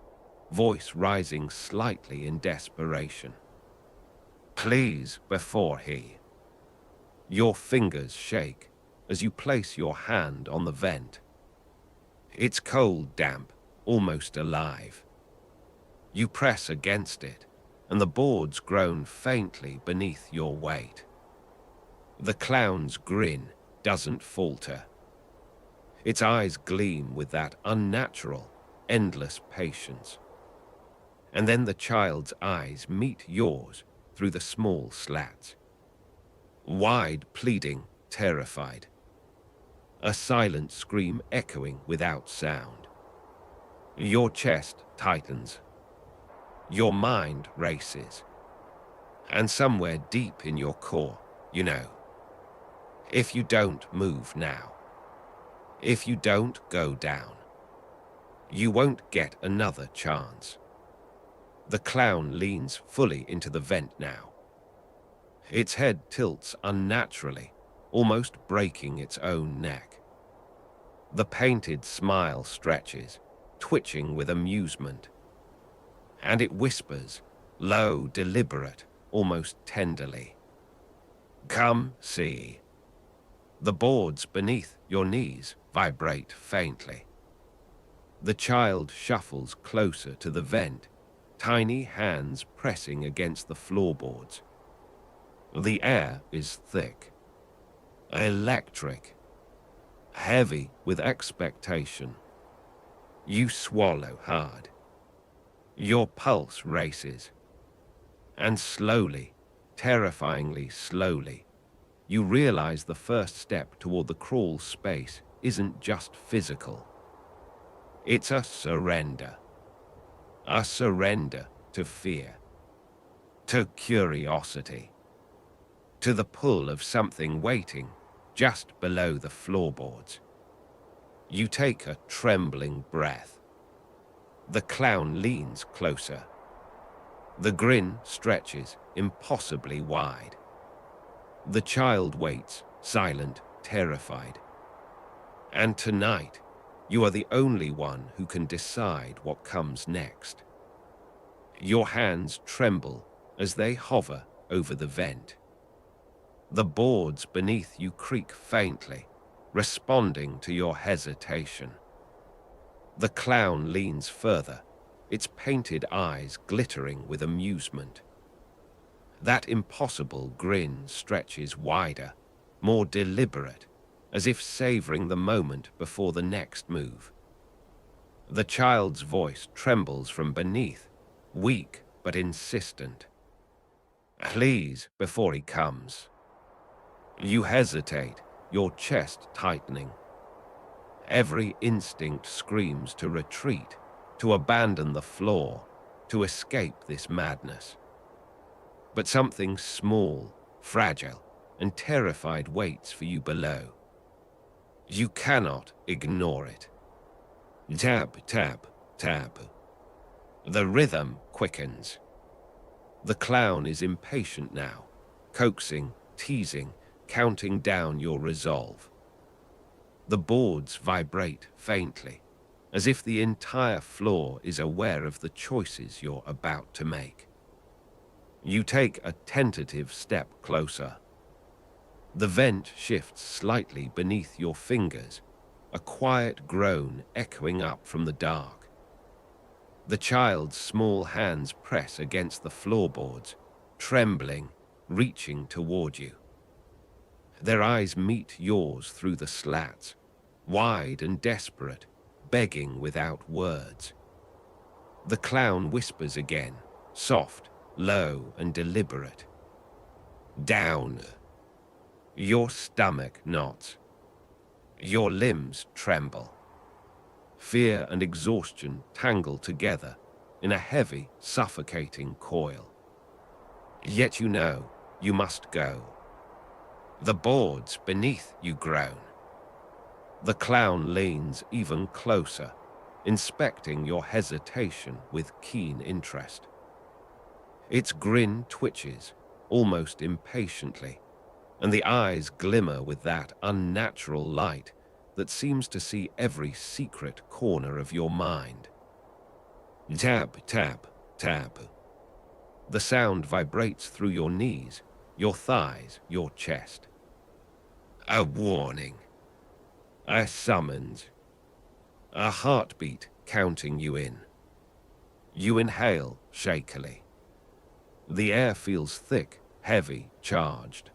voice rising slightly in desperation. Please, before he. Your fingers shake as you place your hand on the vent. It's cold, damp, almost alive. You press against it, and the boards groan faintly beneath your weight. The clown's grin doesn't falter. Its eyes gleam with that unnatural, endless patience. And then the child's eyes meet yours through the small slats. Wide, pleading, terrified. A silent scream echoing without sound. Your chest tightens. Your mind races. And somewhere deep in your core, you know, if you don't move now, if you don't go down, you won't get another chance. The clown leans fully into the vent now. Its head tilts unnaturally, almost breaking its own neck. The painted smile stretches, twitching with amusement. And it whispers, low, deliberate, almost tenderly. Come see. The boards beneath your knees vibrate faintly. The child shuffles closer to the vent, tiny hands pressing against the floorboards. The air is thick, electric, heavy with expectation. You swallow hard. Your pulse races. And slowly, terrifyingly slowly, you realize the first step toward the crawl space isn't just physical. It's a surrender. A surrender to fear, to curiosity, to the pull of something waiting just below the floorboards. You take a trembling breath. The clown leans closer. The grin stretches impossibly wide. The child waits, silent, terrified. And tonight, you are the only one who can decide what comes next. Your hands tremble as they hover over the vent. The boards beneath you creak faintly, responding to your hesitation. The clown leans further, its painted eyes glittering with amusement. That impossible grin stretches wider, more deliberate, as if savoring the moment before the next move. The child's voice trembles from beneath, weak but insistent. Please, before he comes. You hesitate, your chest tightening. Every instinct screams to retreat, to abandon the floor, to escape this madness. But something small, fragile, and terrified waits for you below. You cannot ignore it. Tap, tap, tap. The rhythm quickens. The clown is impatient now, coaxing, teasing, counting down your resolve. The boards vibrate faintly, as if the entire floor is aware of the choices you're about to make. You take a tentative step closer. The vent shifts slightly beneath your fingers, a quiet groan echoing up from the dark. The child's small hands press against the floorboards, trembling, reaching toward you. Their eyes meet yours through the slats, wide and desperate, begging without words. The clown whispers again, soft, low, and deliberate. Down. Your stomach knots. Your limbs tremble. Fear and exhaustion tangle together in a heavy, suffocating coil. Yet you know you must go. The boards beneath you groan. The clown leans even closer, inspecting your hesitation with keen interest. Its grin twitches, almost impatiently, and the eyes glimmer with that unnatural light that seems to see every secret corner of your mind. Tap, tap, tap. The sound vibrates through your knees, your thighs, your chest. A warning. A summons. A heartbeat counting you in. You inhale shakily. The air feels thick, heavy, charged.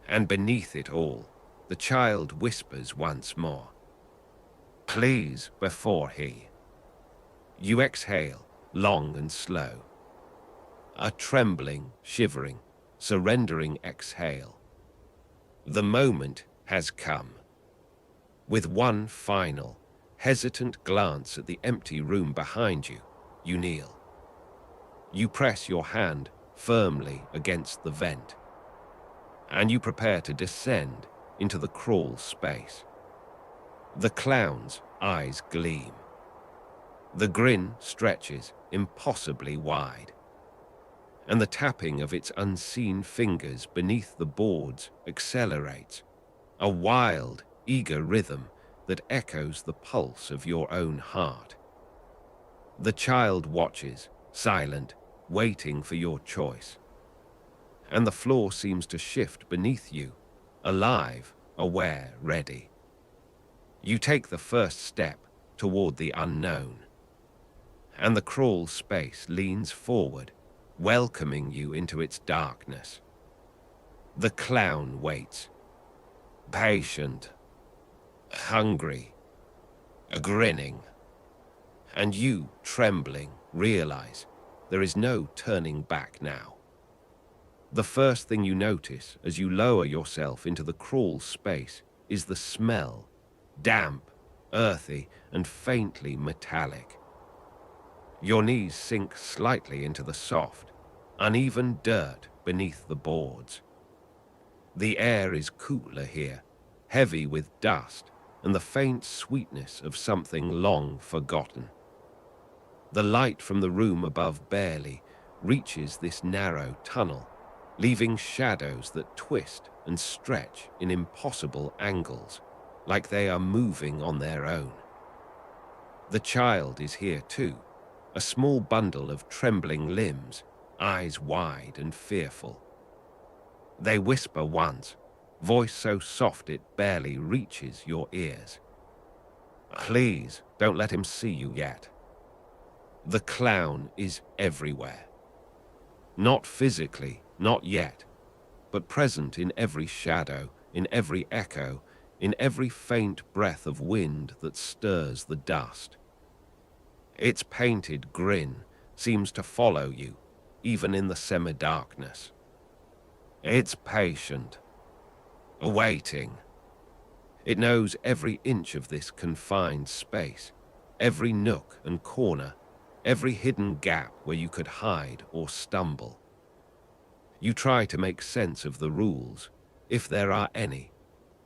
And beneath it all, the child whispers once more. Please, before he. You exhale, long and slow. A trembling, shivering, surrendering exhale. The moment has come. With one final, hesitant glance at the empty room behind you, you kneel. You press your hand firmly against the vent, and you prepare to descend into the crawl space. The clown's eyes gleam. The grin stretches impossibly wide, and the tapping of its unseen fingers beneath the boards accelerates, a wild, eager rhythm that echoes the pulse of your own heart. The child watches, silent, waiting for your choice. And the floor seems to shift beneath you, alive, aware, ready. You take the first step toward the unknown, and the crawl space leans forward, welcoming you into its darkness. The clown waits, patient, hungry, grinning, and you, trembling, realize there is no turning back now. The first thing you notice as you lower yourself into the crawl space is the smell, damp, earthy, and faintly metallic. Your knees sink slightly into the soft, uneven dirt beneath the boards. The air is cooler here, heavy with dust and the faint sweetness of something long forgotten. The light from the room above barely reaches this narrow tunnel, leaving shadows that twist and stretch in impossible angles, like they are moving on their own. The child is here too, a small bundle of trembling limbs, eyes wide and fearful. They whisper once, voice so soft it barely reaches your ears. Please, don't let him see you yet. The clown is everywhere. Not physically, not yet, but present in every shadow, in every echo, in every faint breath of wind that stirs the dust. Its painted grin seems to follow you, even in the semi-darkness. It's patient, waiting. It knows every inch of this confined space, every nook and corner, every hidden gap where you could hide or stumble. You try to make sense of the rules, if there are any,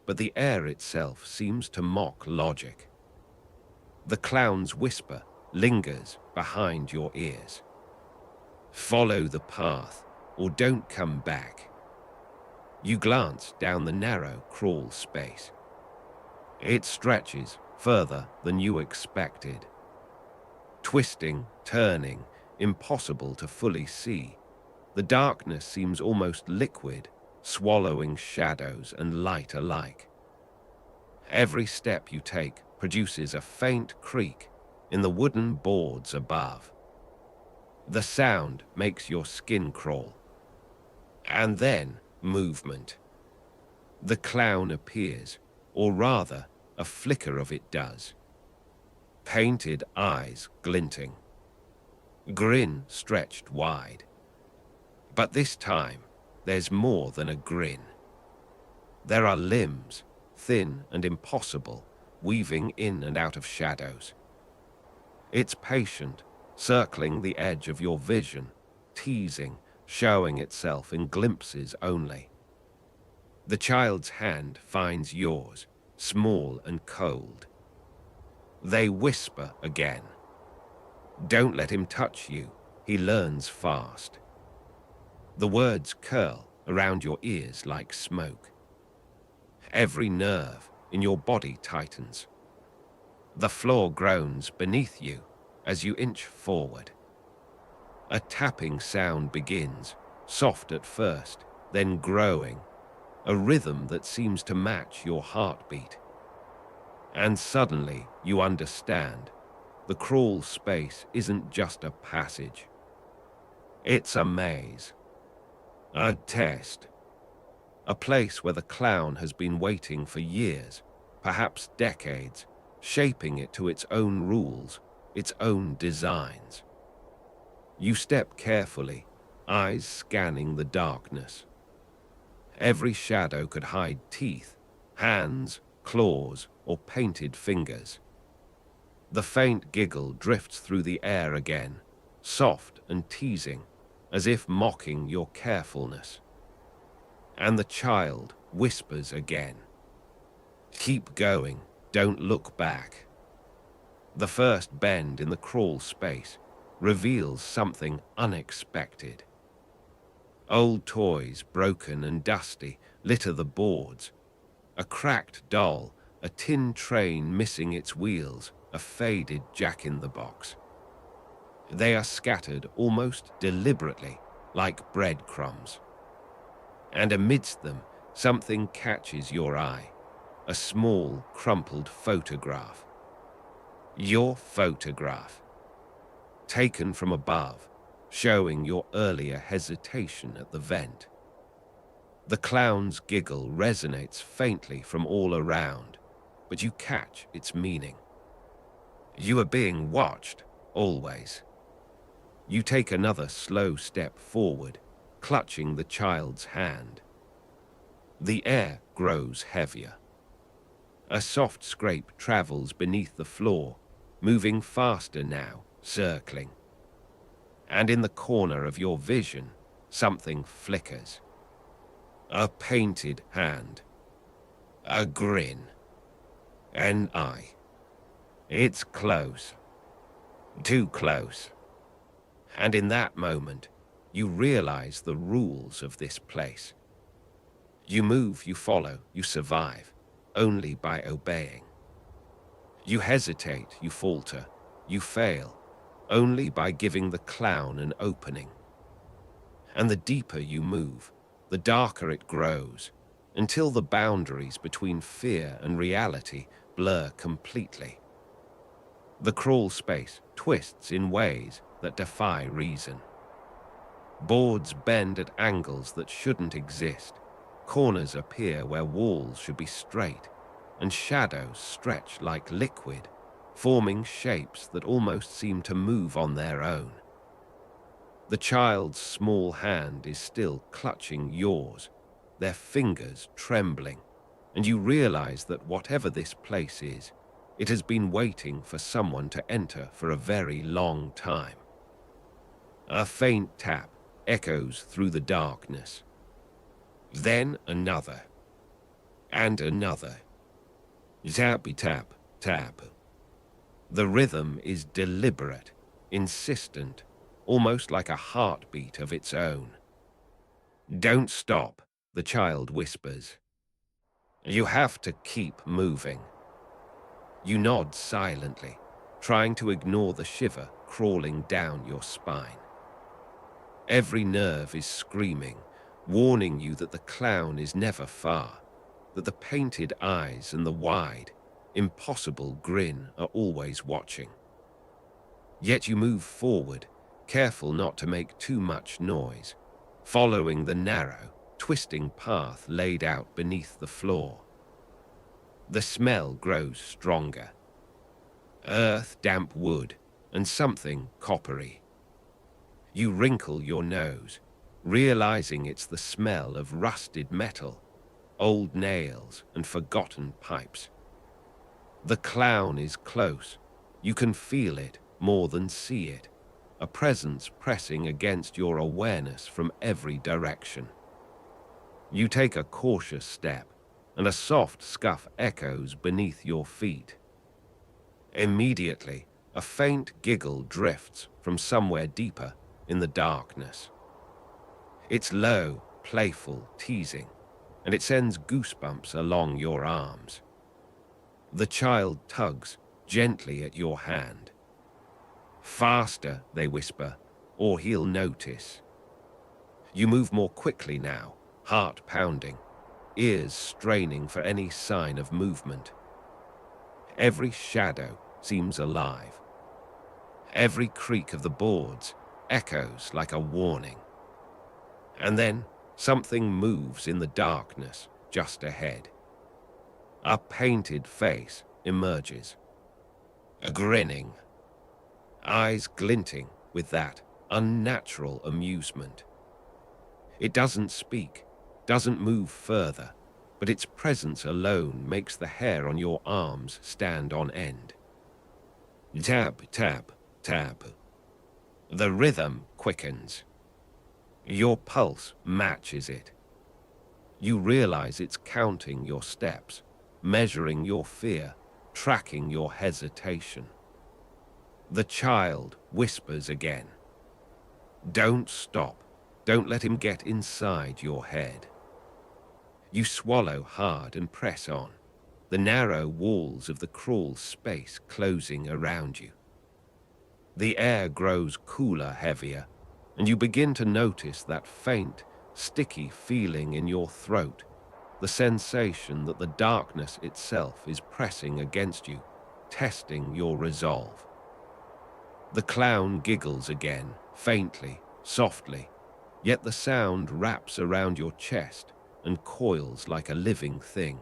but the air itself seems to mock logic. The clown's whisper lingers behind your ears. Follow the path, or don't come back. You glance down the narrow crawl space. It stretches further than you expected. Twisting, turning, impossible to fully see. The darkness seems almost liquid, swallowing shadows and light alike. Every step you take produces a faint creak in the wooden boards above. The sound makes your skin crawl. And then movement. The clown appears, or rather, a flicker of it does. Painted eyes glinting. Grin stretched wide. But this time, there's more than a grin. There are limbs, thin and impossible, weaving in and out of shadows. It's patient, circling the edge of your vision, teasing, showing itself in glimpses only. The child's hand finds yours, small and cold. They whisper again. Don't let him touch you, he learns fast. The words curl around your ears like smoke. Every nerve, in your body tightens. The floor groans beneath you as you inch forward. A tapping sound begins, soft at first, then growing, a rhythm that seems to match your heartbeat. And suddenly you understand, the crawl space isn't just a passage. It's a maze, a test, a place where the clown has been waiting for years, perhaps decades, shaping it to its own rules, its own designs. You step carefully, eyes scanning the darkness. Every shadow could hide teeth, hands, claws, or painted fingers. The faint giggle drifts through the air again, soft and teasing, as if mocking your carefulness. And the child whispers again. Keep going, don't look back. The first bend in the crawl space reveals something unexpected. Old toys, broken and dusty, litter the boards. A cracked doll, a tin train missing its wheels, a faded jack-in-the-box. They are scattered almost deliberately, like breadcrumbs. And amidst them, something catches your eye. A small, crumpled photograph. Your photograph. Taken from above, showing your earlier hesitation at the vent. The clown's giggle resonates faintly from all around, but you catch its meaning. You are being watched, always. You take another slow step forward, clutching the child's hand. The air grows heavier. A soft scrape travels beneath the floor, moving faster now, circling. And in the corner of your vision, something flickers. A painted hand. A grin. An eye. It's close. Too close. And in that moment, you realize the rules of this place. You move, you follow, you survive, only by obeying. You hesitate, you falter, you fail, only by giving the clown an opening. And the deeper you move, the darker it grows, until the boundaries between fear and reality blur completely. The crawl space twists in ways that defy reason. Boards bend at angles that shouldn't exist, corners appear where walls should be straight, and shadows stretch like liquid, forming shapes that almost seem to move on their own. The child's small hand is still clutching yours, their fingers trembling, and you realize that whatever this place is, it has been waiting for someone to enter for a very long time. A faint tap echoes through the darkness. Then another. And another. Tappy tap, tap. The rhythm is deliberate, insistent, almost like a heartbeat of its own. Don't stop, the child whispers. You have to keep moving. You nod silently, trying to ignore the shiver crawling down your spine. Every nerve is screaming, warning you that the clown is never far, that the painted eyes and the wide, impossible grin are always watching. Yet you move forward, careful not to make too much noise, following the narrow, twisting path laid out beneath the floor. The smell grows stronger. Earth, damp wood, and something coppery. You wrinkle your nose, realizing it's the smell of rusted metal, old nails, and forgotten pipes. The clown is close. You can feel it more than see it, a presence pressing against your awareness from every direction. You take a cautious step, and a soft scuff echoes beneath your feet. Immediately, a faint giggle drifts from somewhere deeper in the darkness. It's low, playful, teasing, and it sends goosebumps along your arms. The child tugs gently at your hand. Faster, they whisper, or he'll notice. You move more quickly now, heart pounding, ears straining for any sign of movement. Every shadow seems alive. Every creak of the boards echoes like a warning. And then something moves in the darkness just ahead. A painted face emerges, grinning, eyes glinting with that unnatural amusement. It doesn't speak, doesn't move further, but its presence alone makes the hair on your arms stand on end. Tap, tap, tap. The rhythm quickens. Your pulse matches it. You realize it's counting your steps, measuring your fear, tracking your hesitation. The child whispers again. Don't stop. Don't let him get inside your head. You swallow hard and press on, the narrow walls of the crawl space closing around you. The air grows cooler, heavier, and you begin to notice that faint, sticky feeling in your throat, the sensation that the darkness itself is pressing against you, testing your resolve. The clown giggles again, faintly, softly, yet the sound wraps around your chest and coils like a living thing.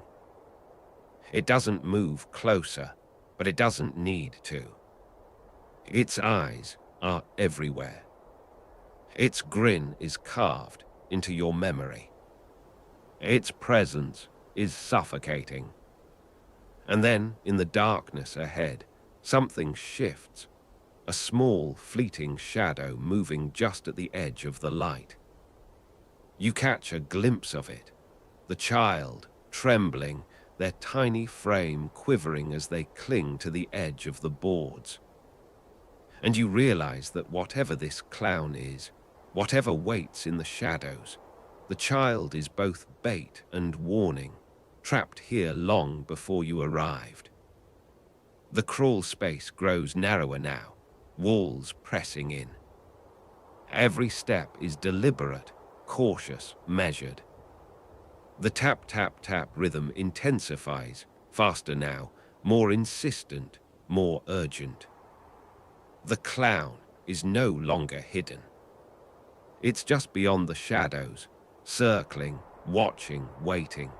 It doesn't move closer, but it doesn't need to. Its eyes are everywhere. Its grin is carved into your memory. Its presence is suffocating. And then, in the darkness ahead, something shifts, a small, fleeting shadow moving just at the edge of the light. You catch a glimpse of it, the child, trembling, their tiny frame quivering as they cling to the edge of the boards. And you realize that whatever this clown is, whatever waits in the shadows, the child is both bait and warning, trapped here long before you arrived. The crawl space grows narrower now, walls pressing in. Every step is deliberate, cautious, measured. The tap-tap-tap rhythm intensifies, faster now, more insistent, more urgent. The clown is no longer hidden. It's just beyond the shadows, circling, watching, waiting.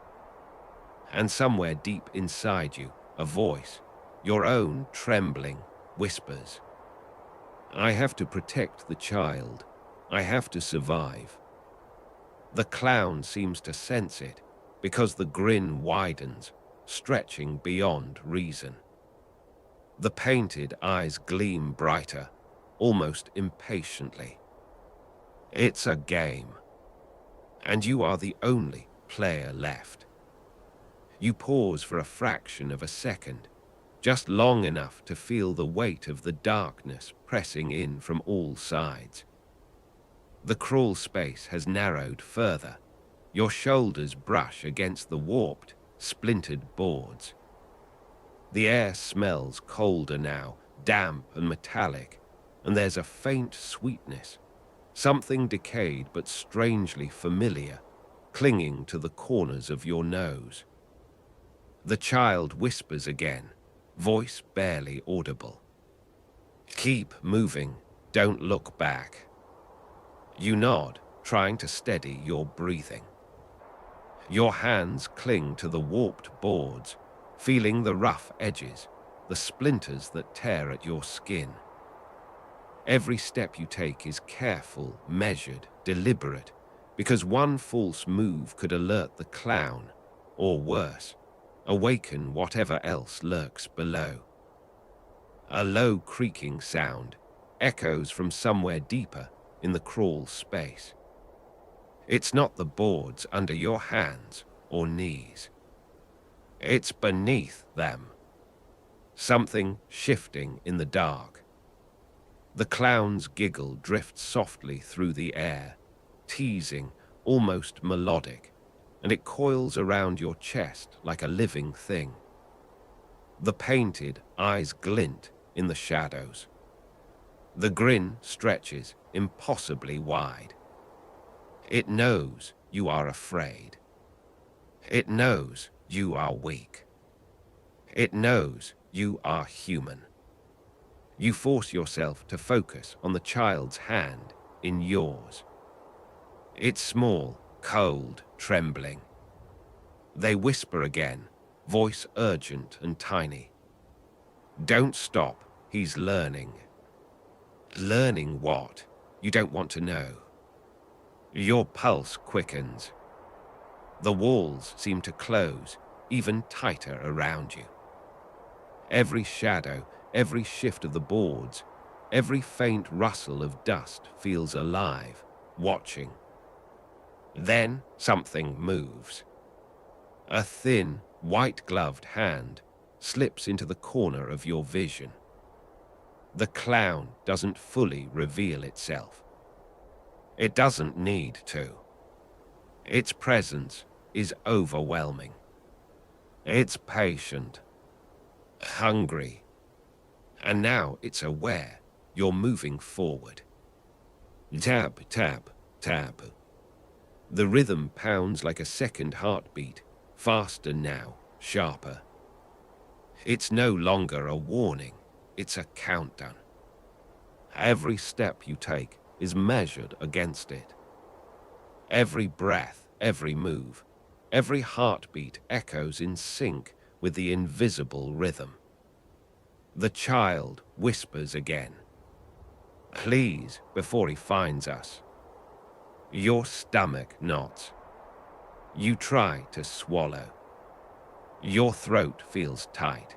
And somewhere deep inside you, a voice, your own trembling, whispers, I have to protect the child. I have to survive. The clown seems to sense it, because the grin widens, stretching beyond reason. The painted eyes gleam brighter, almost impatiently. It's a game, and you are the only player left. You pause for a fraction of a second, just long enough to feel the weight of the darkness pressing in from all sides. The crawl space has narrowed further. Your shoulders brush against the warped, splintered boards. The air smells colder now, damp and metallic, and there's a faint sweetness, something decayed but strangely familiar, clinging to the corners of your nose. The child whispers again, voice barely audible. Keep moving, don't look back. You nod, trying to steady your breathing. Your hands cling to the warped boards, feeling the rough edges, the splinters that tear at your skin. Every step you take is careful, measured, deliberate, because one false move could alert the clown, or worse, awaken whatever else lurks below. A low creaking sound echoes from somewhere deeper in the crawl space. It's not the boards under your hands or knees. It's beneath them. Something shifting in the dark. The clown's giggle drifts softly through the air, teasing, almost melodic, and it coils around your chest like a living thing. The painted eyes glint in the shadows. The grin stretches impossibly wide. It knows you are afraid. It knows you are weak. It knows you are human. You force yourself to focus on the child's hand in yours. It's small, cold, trembling. They whisper again, voice urgent and tiny. Don't stop, he's learning. Learning what? You don't want to know. Your pulse quickens. The walls seem to close even tighter around you. Every shadow, every shift of the boards, every faint rustle of dust feels alive, watching. Then something moves. A thin, white-gloved hand slips into the corner of your vision. The clown doesn't fully reveal itself. It doesn't need to. Its presence is overwhelming. It's patient, hungry, and now it's aware you're moving forward. Tap, tap, tap. The rhythm pounds like a second heartbeat, faster now, sharper. It's no longer a warning, it's a countdown. Every step you take is measured against it. Every breath, every move, every heartbeat echoes in sync with the invisible rhythm. The child whispers again. Please, before he finds us. Your stomach knots. You try to swallow. Your throat feels tight.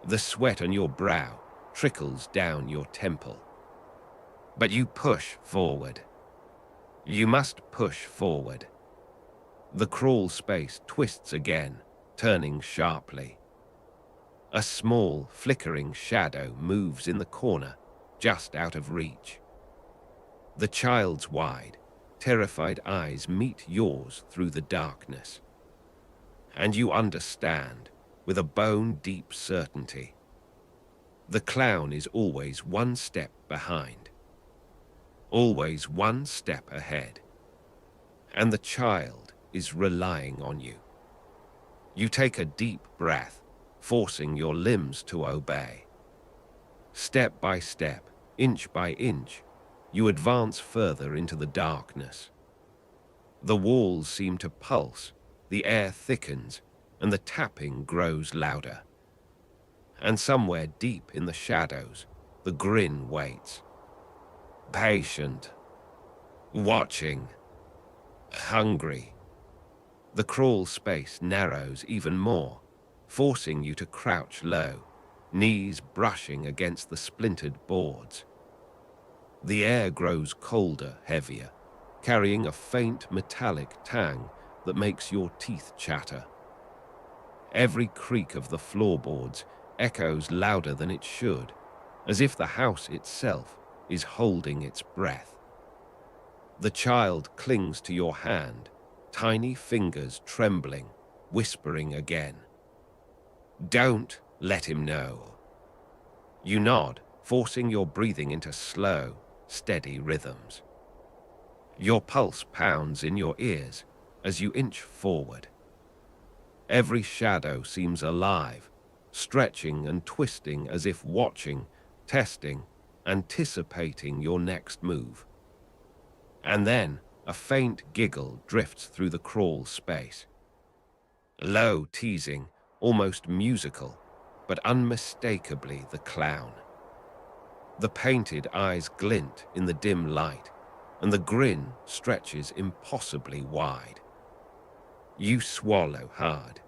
The sweat on your brow trickles down your temple. But you push forward. You must push forward. The crawl space twists again, turning sharply. A small, flickering shadow moves in the corner, just out of reach. The child's wide, terrified eyes meet yours through the darkness. And you understand, with a bone-deep certainty. The clown is always one step behind. Always one step ahead. And the child is relying on you. You take a deep breath, forcing your limbs to obey. Step by step, inch by inch, you advance further into the darkness. The walls seem to pulse, the air thickens, and the tapping grows louder. And somewhere deep in the shadows, the grin waits. Patient, watching, hungry. The crawl space narrows even more, forcing you to crouch low, knees brushing against the splintered boards. The air grows colder, heavier, carrying a faint metallic tang that makes your teeth chatter. Every creak of the floorboards echoes louder than it should, as if the house itself is holding its breath. The child clings to your hand, tiny fingers trembling, whispering again. Don't let him know. You nod, forcing your breathing into slow, steady rhythms. Your pulse pounds in your ears as you inch forward. Every shadow seems alive, stretching and twisting as if watching, testing, anticipating your next move. And then a faint giggle drifts through the crawl space. Low, teasing, almost musical, but unmistakably the clown. The painted eyes glint in the dim light, and the grin stretches impossibly wide. You swallow hard.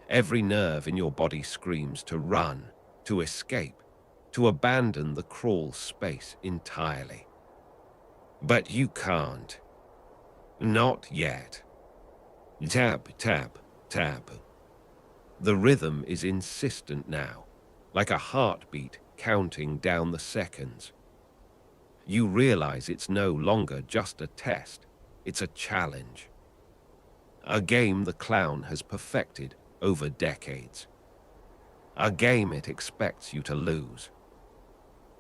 Every nerve in your body screams to run, to escape, to abandon the crawl space entirely. But you can't. Not yet. Tap, tap, tap. The rhythm is insistent now, like a heartbeat counting down the seconds. You realize it's no longer just a test, it's a challenge. A game the clown has perfected over decades. A game it expects you to lose.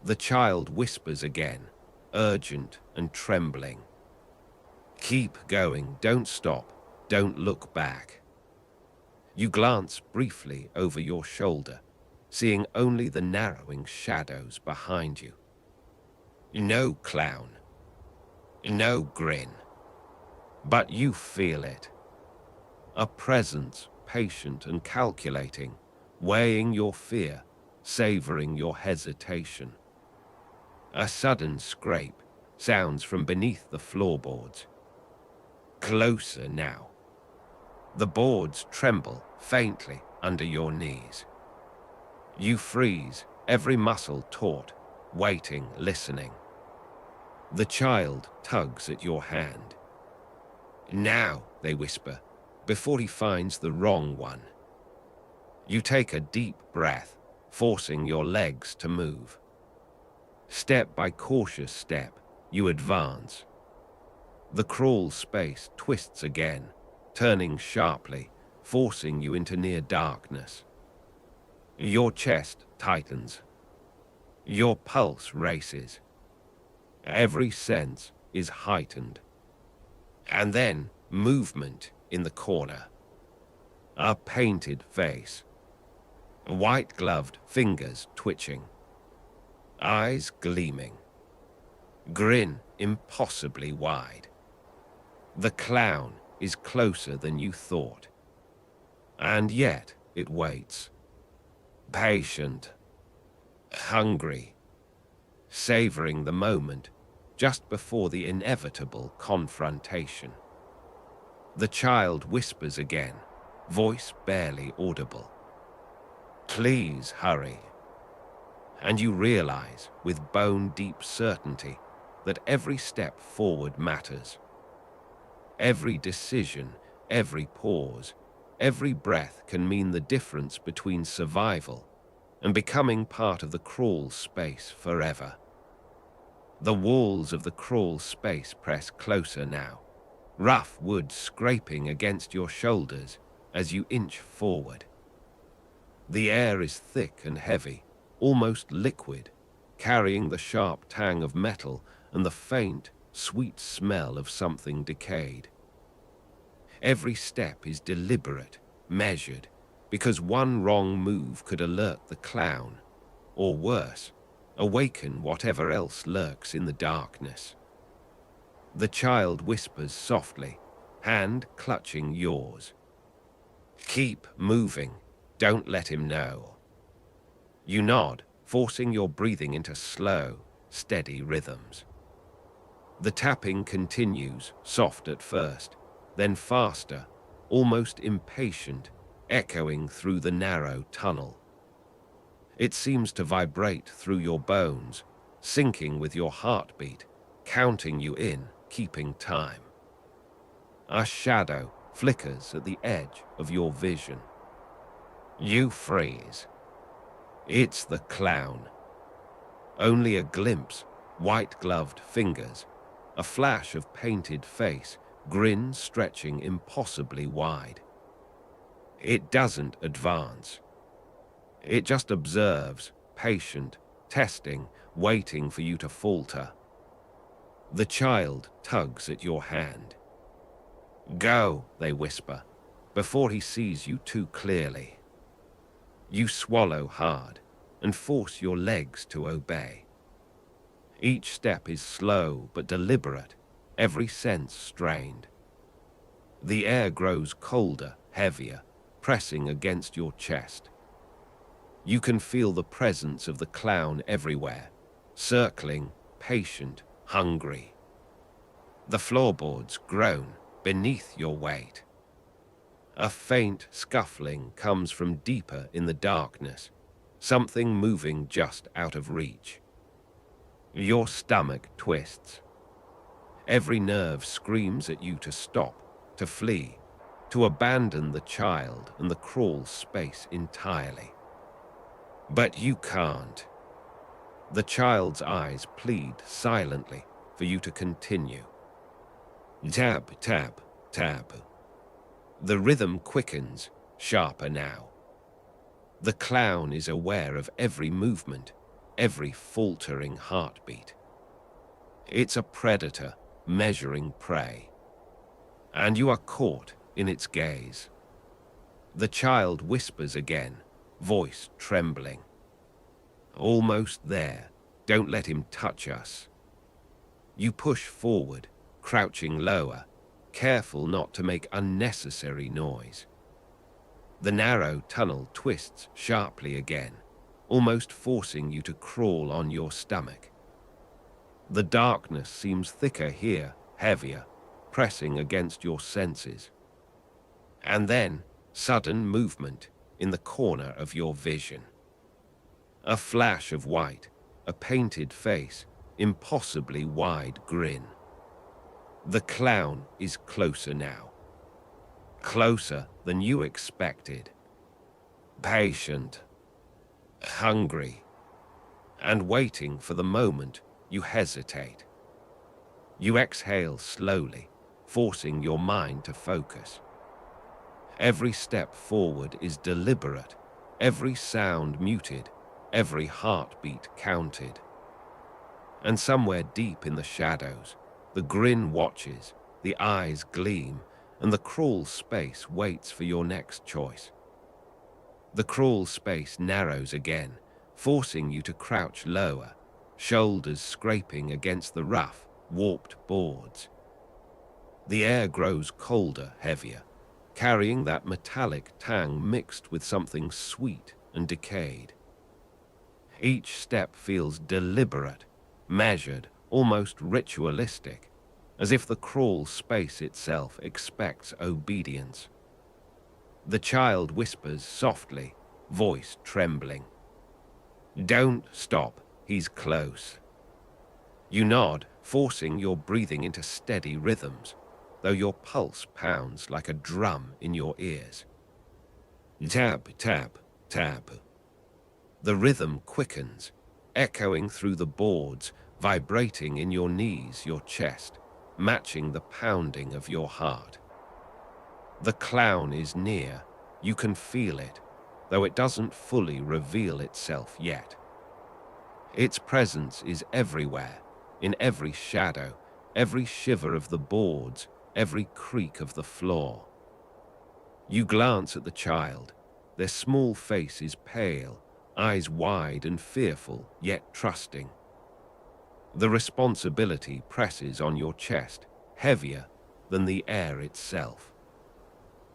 The child whispers again, urgent and trembling. Keep going, don't stop, don't look back. You glance briefly over your shoulder, seeing only the narrowing shadows behind you. No clown, no grin, but you feel it. A presence, patient and calculating, weighing your fear, savoring your hesitation. A sudden scrape sounds from beneath the floorboards. Closer now. The boards tremble faintly under your knees. You freeze, every muscle taut, waiting, listening. The child tugs at your hand. Now, they whisper, before he finds the wrong one. You take a deep breath, forcing your legs to move. Step by cautious step, you advance. The crawl space twists again, turning sharply, forcing you into near darkness. Your chest tightens. Your pulse races. Every sense is heightened. And then movement in the corner. A painted face. White-gloved fingers twitching. Eyes gleaming. Grin impossibly wide. The clown is closer than you thought. And yet it waits. Patient. Hungry. Savoring the moment just before the inevitable confrontation. The child whispers again, voice barely audible. Please hurry. And you realize with bone-deep certainty that every step forward matters. Every decision, every pause, every breath can mean the difference between survival and becoming part of the crawl space forever. The walls of the crawl space press closer now, rough wood scraping against your shoulders as you inch forward. The air is thick and heavy, almost liquid, carrying the sharp tang of metal and the faint, sweet smell of something decayed. Every step is deliberate, measured, because one wrong move could alert the clown, or worse, awaken whatever else lurks in the darkness. The child whispers softly, hand clutching yours. Keep moving, don't let him know. You nod, forcing your breathing into slow, steady rhythms. The tapping continues, soft at first, then faster, almost impatient, echoing through the narrow tunnel. It seems to vibrate through your bones, syncing with your heartbeat, counting you in, keeping time. A shadow flickers at the edge of your vision. You freeze. It's the clown. Only a glimpse, white-gloved fingers, a flash of painted face, grin stretching impossibly wide. It doesn't advance. It just observes, patient, testing, waiting for you to falter. The child tugs at your hand. Go, they whisper, before he sees you too clearly. You swallow hard and force your legs to obey. Each step is slow but deliberate, every sense strained. The air grows colder, heavier, pressing against your chest. You can feel the presence of the clown everywhere, circling, patient, hungry. The floorboards groan beneath your weight. A faint scuffling comes from deeper in the darkness, something moving just out of reach. Your stomach twists. Every nerve screams at you to stop, to flee, to abandon the child and the crawl space entirely. But you can't. The child's eyes plead silently for you to continue. Tap, tap, tap. The rhythm quickens, sharper now. The clown is aware of every movement, every faltering heartbeat. It's a predator measuring prey, and you are caught in its gaze. The child whispers again, voice trembling. Almost there. Don't let him touch us. You push forward, crouching lower, careful not to make unnecessary noise. The narrow tunnel twists sharply again, almost forcing you to crawl on your stomach. The darkness seems thicker here, heavier, pressing against your senses. And then, sudden movement in the corner of your vision. A flash of white, a painted face, impossibly wide grin. The clown is closer now. Closer than you expected. Patient, hungry, and waiting for the moment you hesitate. You exhale slowly, forcing your mind to focus. Every step forward is deliberate, every sound muted, every heartbeat counted. And somewhere deep in the shadows, the grin watches, the eyes gleam, and the crawl space waits for your next choice. The crawl space narrows again, forcing you to crouch lower, shoulders scraping against the rough, warped boards. The air grows colder, heavier, carrying that metallic tang mixed with something sweet and decayed. Each step feels deliberate, measured, almost ritualistic, as if the crawl space itself expects obedience. The child whispers softly, voice trembling. Don't stop, he's close. You nod, forcing your breathing into steady rhythms, though your pulse pounds like a drum in your ears. Tap, tap, tap. The rhythm quickens, echoing through the boards, vibrating in your knees, your chest, matching the pounding of your heart. The clown is near. You can feel it, though it doesn't fully reveal itself yet. Its presence is everywhere, in every shadow, every shiver of the boards, every creak of the floor. You glance at the child. Their small face is pale, eyes wide and fearful, yet trusting. The responsibility presses on your chest, heavier than the air itself.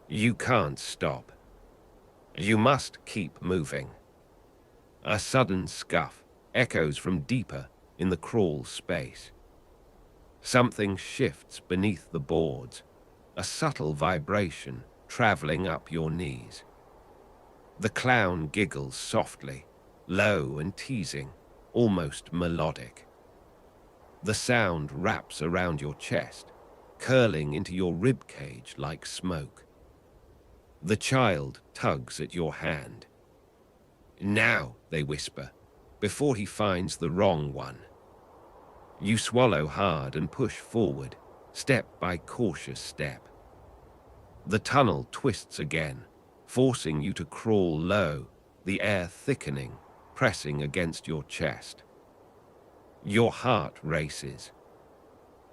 You can't stop. You must keep moving. A sudden scuff echoes from deeper in the crawl space. Something shifts beneath the boards, a subtle vibration traveling up your knees. The clown giggles softly, low and teasing, almost melodic. The sound wraps around your chest, curling into your rib cage like smoke. The child tugs at your hand. Now, they whisper, before he finds the wrong one. You swallow hard and push forward, step by cautious step. The tunnel twists again, forcing you to crawl low, the air thickening, pressing against your chest. Your heart races.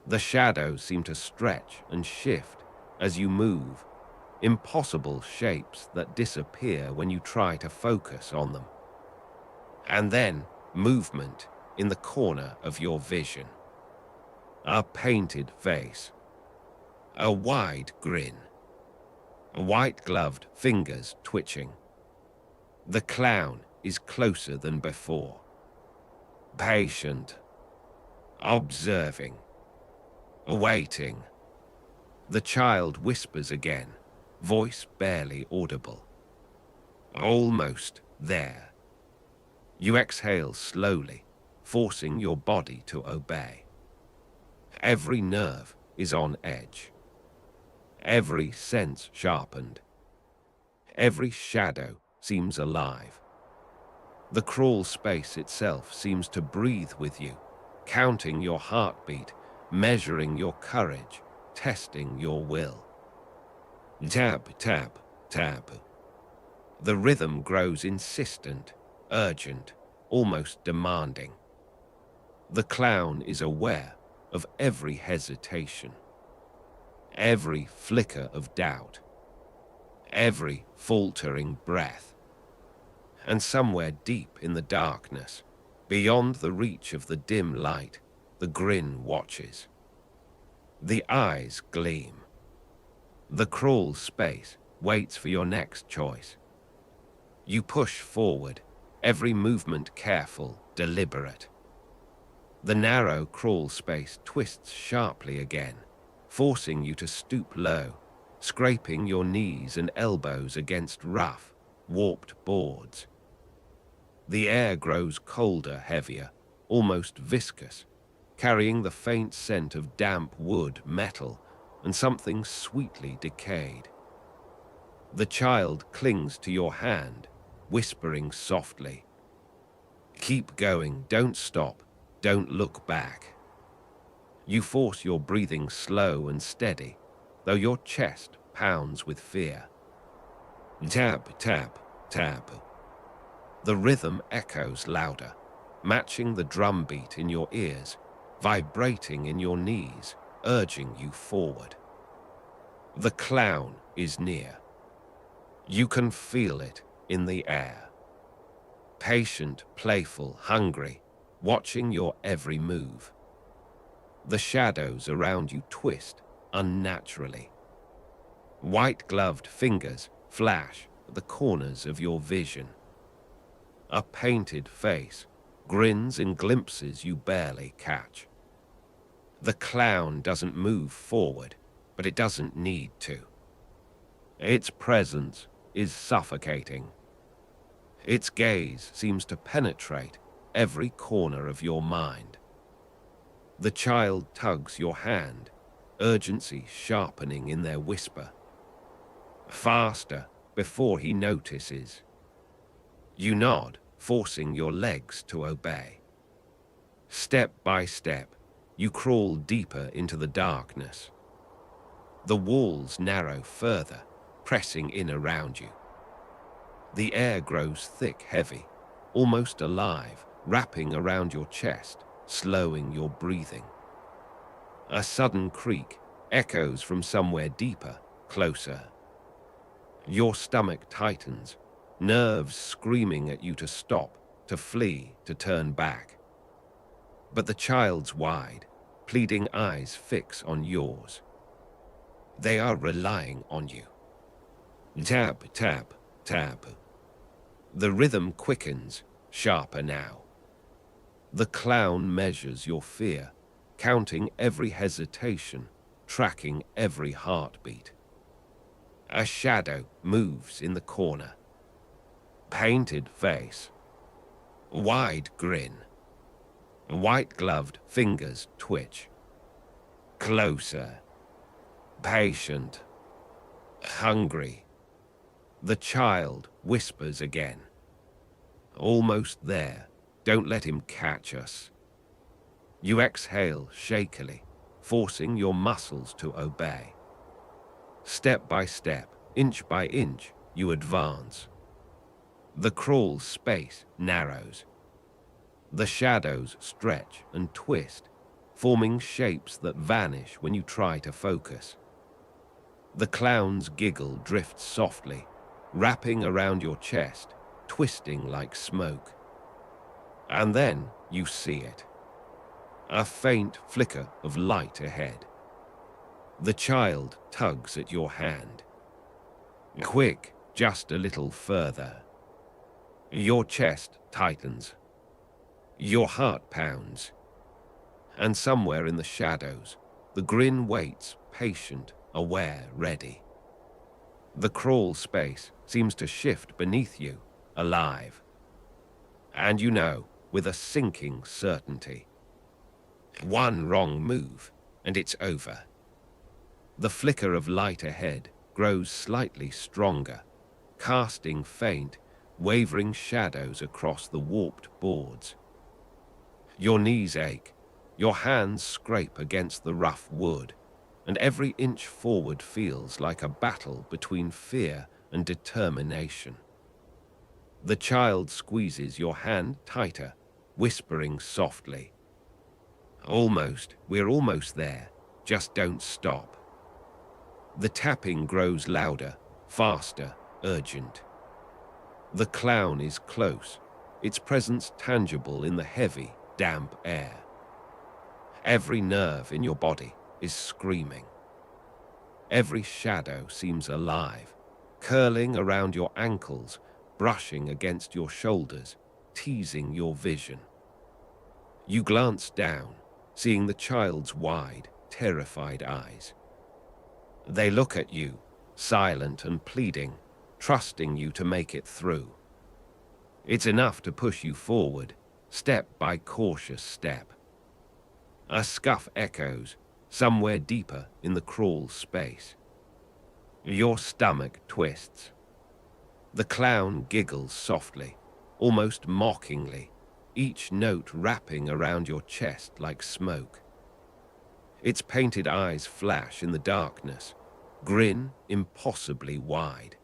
The shadows seem to stretch and shift as you move, impossible shapes that disappear when you try to focus on them. And then, movement in the corner of your vision. A painted face. A wide grin. White-gloved fingers twitching. The clown is closer than before. Patient. Observing. Waiting. The child whispers again, voice barely audible. Almost there. You exhale slowly, forcing your body to obey. Every nerve is on edge. Every sense sharpened. Every shadow seems alive. The crawl space itself seems to breathe with you, counting your heartbeat, measuring your courage, testing your will. Tap, tap, tap. The rhythm grows insistent, urgent, almost demanding. The clown is aware of every hesitation, every flicker of doubt, every faltering breath. And somewhere deep in the darkness, beyond the reach of the dim light, the grin watches. The eyes gleam. The crawl space waits for your next choice. You push forward, every movement careful, deliberate. The narrow crawl space twists sharply again, forcing you to stoop low, scraping your knees and elbows against rough, warped boards. The air grows colder, heavier, almost viscous, carrying the faint scent of damp wood, metal, and something sweetly decayed. The child clings to your hand, whispering softly, "Keep going, don't stop, don't look back." You force your breathing slow and steady, though your chest pounds with fear. Tap, tap, tap. The rhythm echoes louder, matching the drum beat in your ears, vibrating in your knees, urging you forward. The clown is near. You can feel it in the air. Patient, playful, hungry, watching your every move. The shadows around you twist unnaturally. White-gloved fingers flash at the corners of your vision. A painted face grins in glimpses you barely catch. The clown doesn't move forward, but it doesn't need to. Its presence is suffocating. Its gaze seems to penetrate every corner of your mind. The child tugs your hand, urgency sharpening in their whisper. Faster before he notices. You nod, forcing your legs to obey. Step by step, you crawl deeper into the darkness. The walls narrow further, pressing in around you. The air grows thick, heavy, almost alive, wrapping around your chest, slowing your breathing. A sudden creak echoes from somewhere deeper, closer. Your stomach tightens, nerves screaming at you to stop, to flee, to turn back. But the child's wide, pleading eyes fix on yours. They are relying on you. Tap, tap, tap. The rhythm quickens, sharper now. The clown measures your fear, counting every hesitation, tracking every heartbeat. A shadow moves in the corner. Painted face. Wide grin. White-gloved fingers twitch. Closer. Patient. Hungry. The child whispers again. Almost there. Don't let him catch us. You exhale shakily, forcing your muscles to obey. Step by step, inch by inch, you advance. The crawl space narrows. The shadows stretch and twist, forming shapes that vanish when you try to focus. The clown's giggle drifts softly, wrapping around your chest, twisting like smoke. And then you see it. A faint flicker of light ahead. The child tugs at your hand. Quick, just a little further. Your chest tightens. Your heart pounds. And somewhere in the shadows, the grin waits, patient, aware, ready. The crawl space seems to shift beneath you, alive. And you know, with a sinking certainty, one wrong move, and it's over. The flicker of light ahead grows slightly stronger, casting faint, wavering shadows across the warped boards. Your knees ache, your hands scrape against the rough wood, and every inch forward feels like a battle between fear and determination. The child squeezes your hand tighter, whispering softly, we're almost there, just don't stop. The tapping grows louder, faster, urgent. The clown is close, its presence tangible in the heavy, damp air. Every nerve in your body is screaming. Every shadow seems alive, curling around your ankles, brushing against your shoulders, teasing your vision. You glance down, seeing the child's wide, terrified eyes. They look at you, silent and pleading, trusting you to make it through. It's enough to push you forward, step by cautious step. A scuff echoes, somewhere deeper in the crawl space. Your stomach twists. The clown giggles softly, almost mockingly, each note wrapping around your chest like smoke. Its painted eyes flash in the darkness, grin impossibly wide.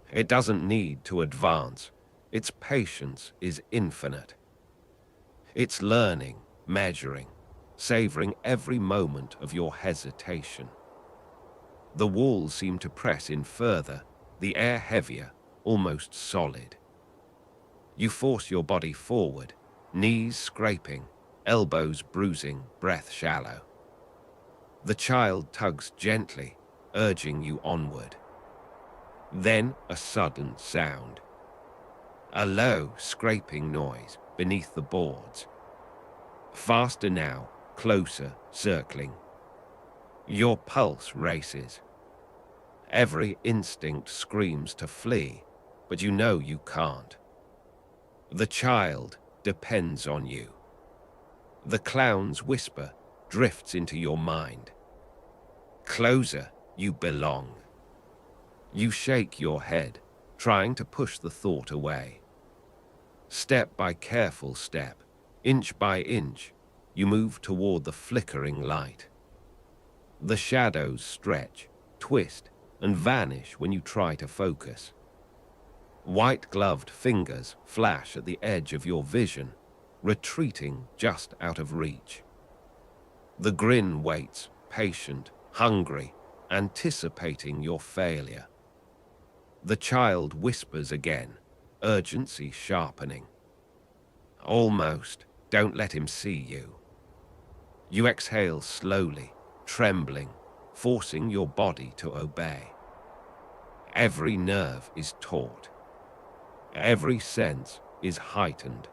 It doesn't need to advance. Its patience is infinite. It's learning, measuring, savoring every moment of your hesitation. The walls seem to press in further, the air heavier, almost solid. You force your body forward, knees scraping, elbows bruising, breath shallow. The child tugs gently, urging you onward. Then a sudden sound. A low, scraping noise beneath the boards. Faster now, closer, circling. Your pulse races. Every instinct screams to flee, but you know you can't. The child depends on you. The clown's whisper drifts into your mind. Closer, you belong. You shake your head, trying to push the thought away. Step by careful step, inch by inch, you move toward the flickering light. The shadows stretch, twist, and vanish when you try to focus. White-gloved fingers flash at the edge of your vision, retreating just out of reach. The grin waits, patient, hungry, anticipating your failure. The child whispers again, urgency sharpening. Almost, don't let him see you. You exhale slowly, trembling, forcing your body to obey. Every nerve is taut. Every sense is heightened.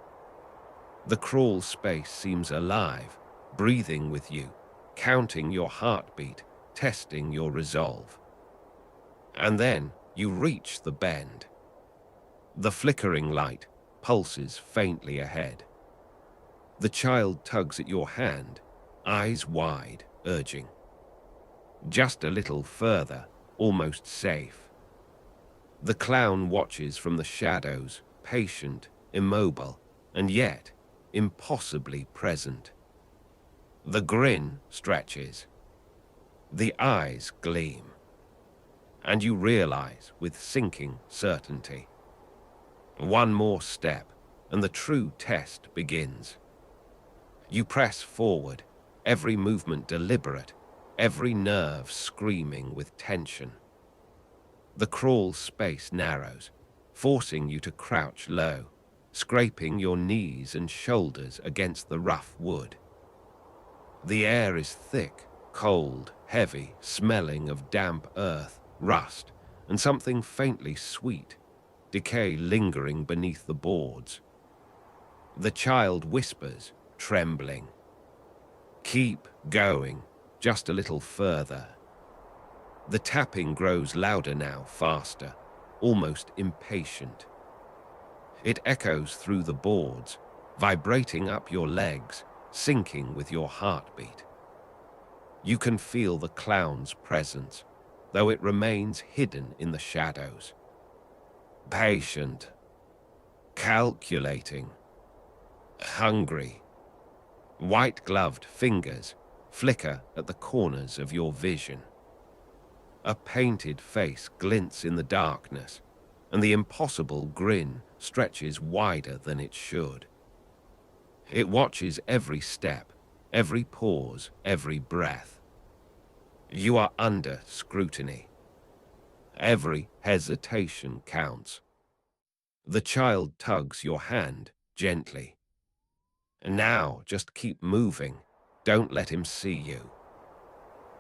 The crawl space seems alive, breathing with you, counting your heartbeat, testing your resolve. And then you reach the bend. The flickering light pulses faintly ahead. The child tugs at your hand, eyes wide, urging. Just a little further, almost safe. The clown watches from the shadows, patient, immobile, and yet impossibly present. The grin stretches. The eyes gleam. And you realize with sinking certainty. One more step, and the true test begins. You press forward, every movement deliberate, every nerve screaming with tension. The crawl space narrows, forcing you to crouch low, scraping your knees and shoulders against the rough wood. The air is thick, cold, heavy, smelling of damp earth, rust, and something faintly sweet, decay lingering beneath the boards. The child whispers, trembling. Keep going, just a little further. The tapping grows louder now, faster, almost impatient. It echoes through the boards, vibrating up your legs, syncing with your heartbeat. You can feel the clown's presence, though it remains hidden in the shadows. Patient, calculating, hungry. White-gloved fingers flicker at the corners of your vision. A painted face glints in the darkness, and the impossible grin stretches wider than it should. It watches every step, every pause, every breath. You are under scrutiny. Every hesitation counts. The child tugs your hand gently. Now, just keep moving. Don't let him see you.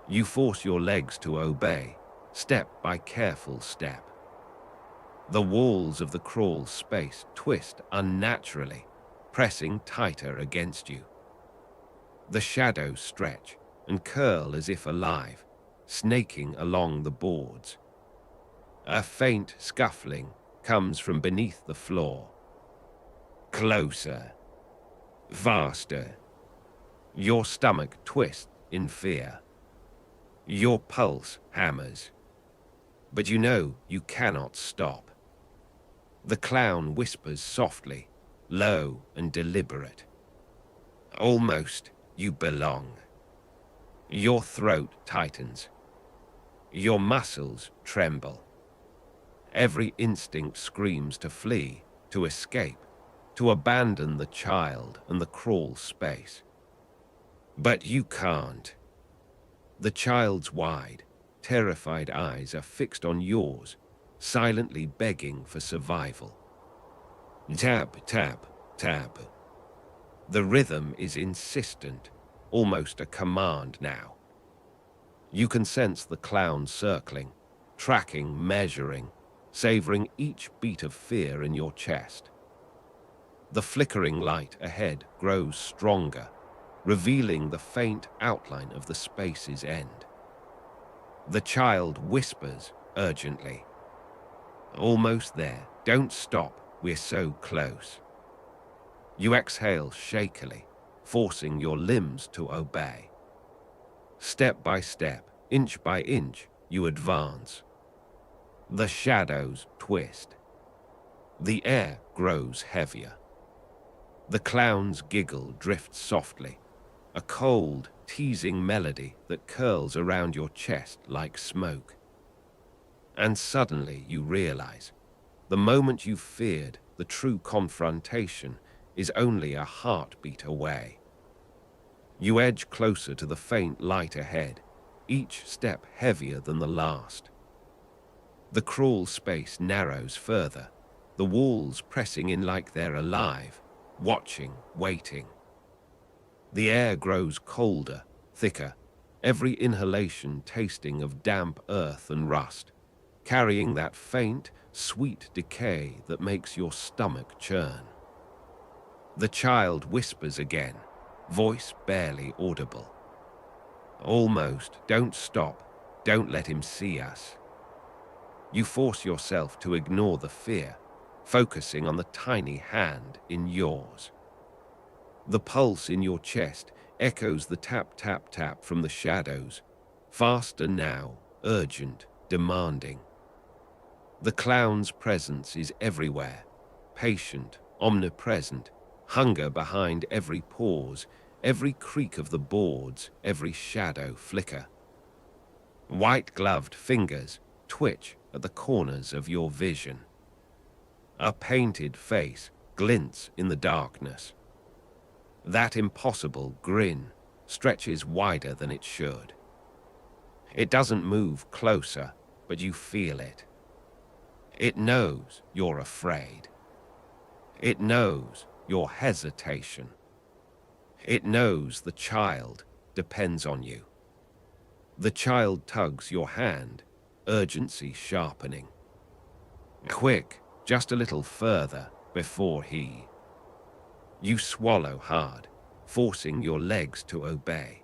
You force your legs to obey, step by careful step. The walls of the crawl space twist unnaturally, pressing tighter against you. The shadows stretch and curl as if alive, snaking along the boards. A faint scuffling comes from beneath the floor. Closer. Faster. Your stomach twists in fear. Your pulse hammers. But you know you cannot stop. The clown whispers softly, low and deliberate. Almost you belong. Your throat tightens. Your muscles tremble. Every instinct screams to flee, to escape, to abandon the child and the crawl space. But you can't. The child's wide, terrified eyes are fixed on yours, silently begging for survival. Tap, tap, tap. The rhythm is insistent, almost a command now. You can sense the clown circling, tracking, measuring, savoring each beat of fear in your chest. The flickering light ahead grows stronger, revealing the faint outline of the space's end. The child whispers urgently. Almost there. Don't stop. We're so close. You exhale shakily, forcing your limbs to obey. Step by step, inch by inch, you advance. The shadows twist. The air grows heavier. The clown's giggle drifts softly, a cold, teasing melody that curls around your chest like smoke. And suddenly you realize, the moment you feared, the true confrontation is only a heartbeat away. You edge closer to the faint light ahead, each step heavier than the last. The crawl space narrows further, the walls pressing in like they're alive, watching, waiting. The air grows colder, thicker, every inhalation tasting of damp earth and rust, carrying that faint, sweet decay that makes your stomach churn. The child whispers again, voice barely audible. Almost, don't stop, don't let him see us. You force yourself to ignore the fear, focusing on the tiny hand in yours. The pulse in your chest echoes the tap, tap, tap from the shadows, faster now, urgent, demanding. The clown's presence is everywhere, patient, omnipresent, hunger behind every pause, every creak of the boards, every shadow flicker. White-gloved fingers twitch at the corners of your vision. A painted face glints in the darkness. That impossible grin stretches wider than it should. It doesn't move closer, but you feel it. It knows you're afraid. It knows your hesitation. It knows the child depends on you. The child tugs your hand, urgency sharpening. Quick, just a little further before he. You swallow hard, forcing your legs to obey.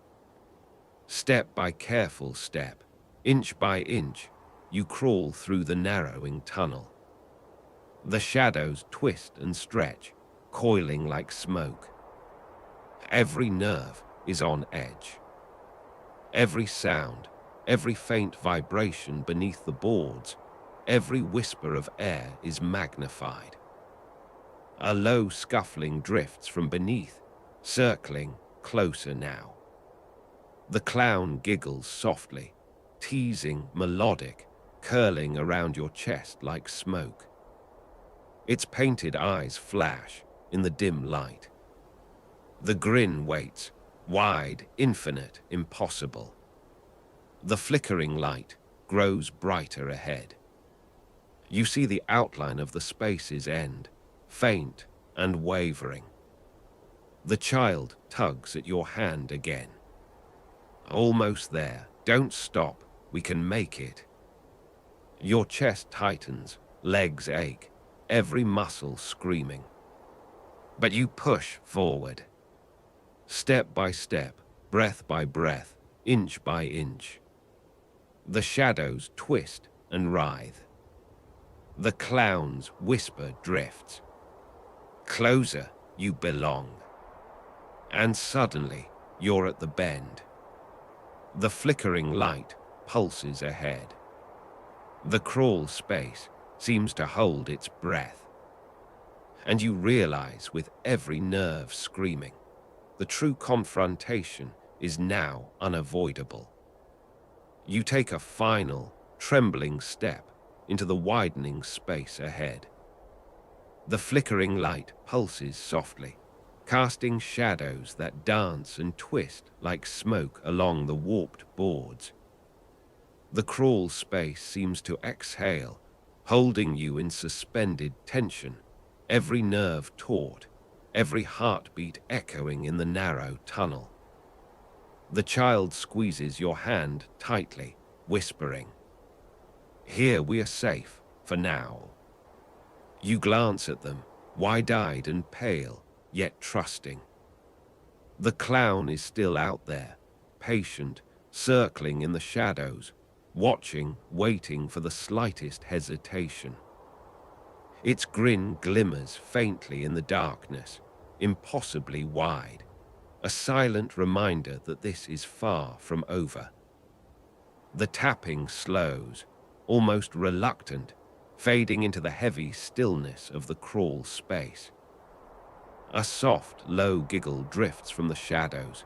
Step by careful step, inch by inch, you crawl through the narrowing tunnel. The shadows twist and stretch, coiling like smoke. Every nerve is on edge. Every sound, every faint vibration beneath the boards, every whisper of air is magnified. A low scuffling drifts from beneath, circling closer now. The clown giggles softly, teasing, melodic, curling around your chest like smoke. Its painted eyes flash in the dim light. The grin waits, wide, infinite, impossible. The flickering light grows brighter ahead. You see the outline of the space's end, faint and wavering. The child tugs at your hand again. Almost there. Don't stop. We can make it. Your chest tightens, legs ache, every muscle screaming. But you push forward. Step by step, breath by breath, inch by inch. The shadows twist and writhe. The clown's whisper drifts. Closer, you belong. And suddenly, you're at the bend. The flickering light pulses ahead. The crawl space seems to hold its breath. And you realize with every nerve screaming, the true confrontation is now unavoidable. You take a final, trembling step into the widening space ahead. The flickering light pulses softly, casting shadows that dance and twist like smoke along the warped boards. The crawl space seems to exhale, holding you in suspended tension, every nerve taut, every heartbeat echoing in the narrow tunnel. The child squeezes your hand tightly, whispering, "Here we are safe, for now." You glance at them, wide-eyed and pale, yet trusting. The clown is still out there, patient, circling in the shadows, watching, waiting for the slightest hesitation. Its grin glimmers faintly in the darkness, impossibly wide, a silent reminder that this is far from over. The tapping slows, almost reluctant, fading into the heavy stillness of the crawl space. A soft, low giggle drifts from the shadows,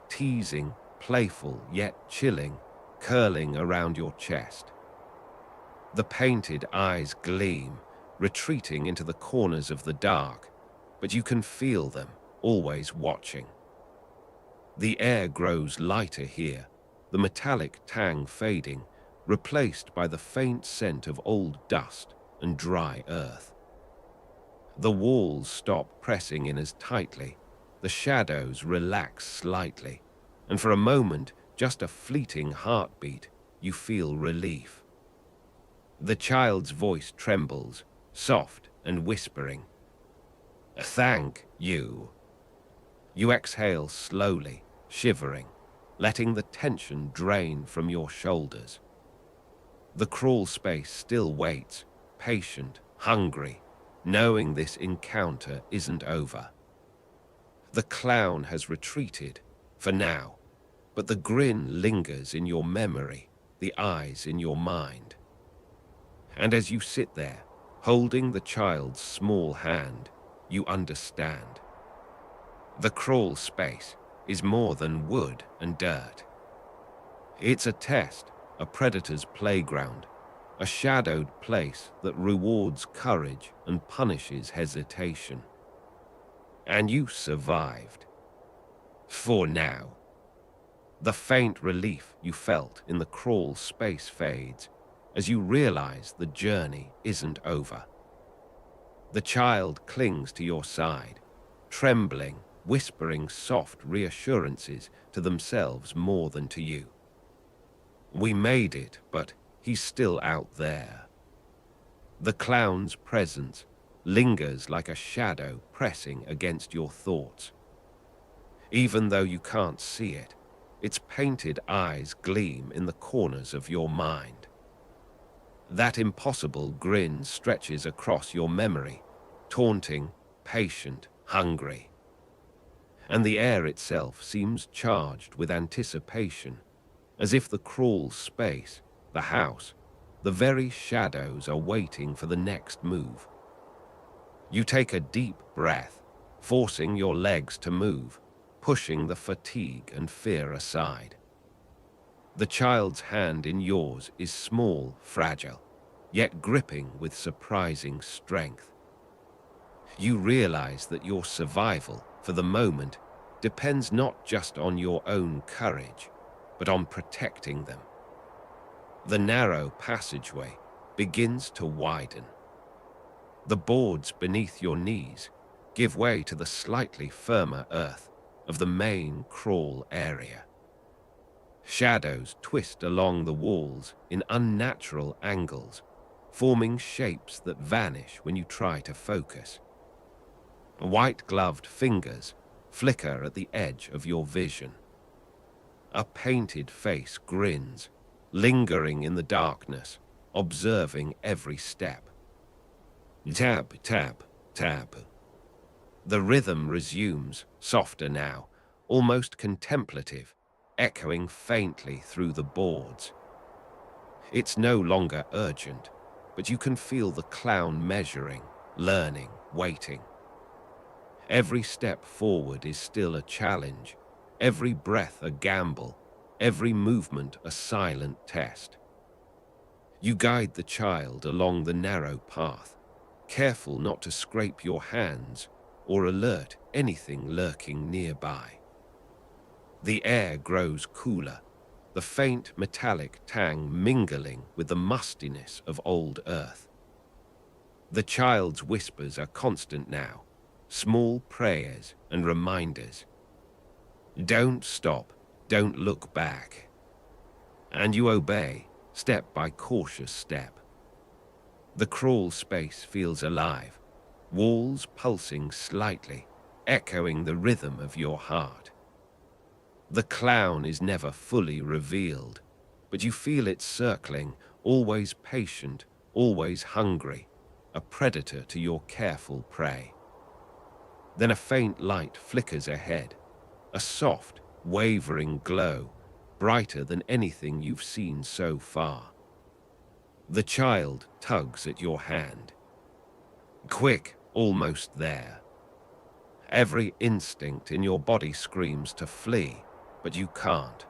teasing, playful yet chilling, curling around your chest. The painted eyes gleam, retreating into the corners of the dark, but you can feel them, always watching. The air grows lighter here, the metallic tang fading, replaced by the faint scent of old dust and dry earth. The walls stop pressing in as tightly, the shadows relax slightly, and for a moment, just a fleeting heartbeat, you feel relief. The child's voice trembles, soft and whispering, "Thank you." You exhale slowly, shivering, letting the tension drain from your shoulders. The crawl space still waits, patient, hungry, knowing this encounter isn't over. The clown has retreated, for now, but the grin lingers in your memory, the eyes in your mind. And as you sit there, holding the child's small hand, you understand. The crawl space is more than wood and dirt. It's a test, a predator's playground, a shadowed place that rewards courage and punishes hesitation. And you survived. For now. The faint relief you felt in the crawl space fades as you realize the journey isn't over. The child clings to your side, trembling, whispering soft reassurances to themselves more than to you. We made it, but he's still out there. The clown's presence lingers like a shadow pressing against your thoughts. Even though you can't see it, its painted eyes gleam in the corners of your mind. That impossible grin stretches across your memory, taunting, patient, hungry. And the air itself seems charged with anticipation, as if the crawl space, the house, the very shadows are waiting for the next move. You take a deep breath, forcing your legs to move, pushing the fatigue and fear aside. The child's hand in yours is small, fragile, yet gripping with surprising strength. You realize that your survival, for the moment, depends not just on your own courage, but on protecting them. The narrow passageway begins to widen. The boards beneath your knees give way to the slightly firmer earth of the main crawl area. Shadows twist along the walls in unnatural angles, forming shapes that vanish when you try to focus. White-gloved fingers flicker at the edge of your vision. A painted face grins, lingering in the darkness, observing every step. Tap, tap, tap. The rhythm resumes, softer now, almost contemplative, echoing faintly through the boards. It's no longer urgent, but you can feel the clown measuring, learning, waiting. Every step forward is still a challenge, every breath a gamble, every movement a silent test. You guide the child along the narrow path, careful not to scrape your hands or alert anything lurking nearby. The air grows cooler, the faint metallic tang mingling with the mustiness of old earth. The child's whispers are constant now, small prayers and reminders. Don't stop, don't look back. And you obey, step by cautious step. The crawl space feels alive, walls pulsing slightly, echoing the rhythm of your heart. The clown is never fully revealed, but you feel it circling, always patient, always hungry, a predator to your careful prey. Then a faint light flickers ahead, a soft, wavering glow, brighter than anything you've seen so far. The child tugs at your hand. Quick, almost there. Every instinct in your body screams to flee, but you can't.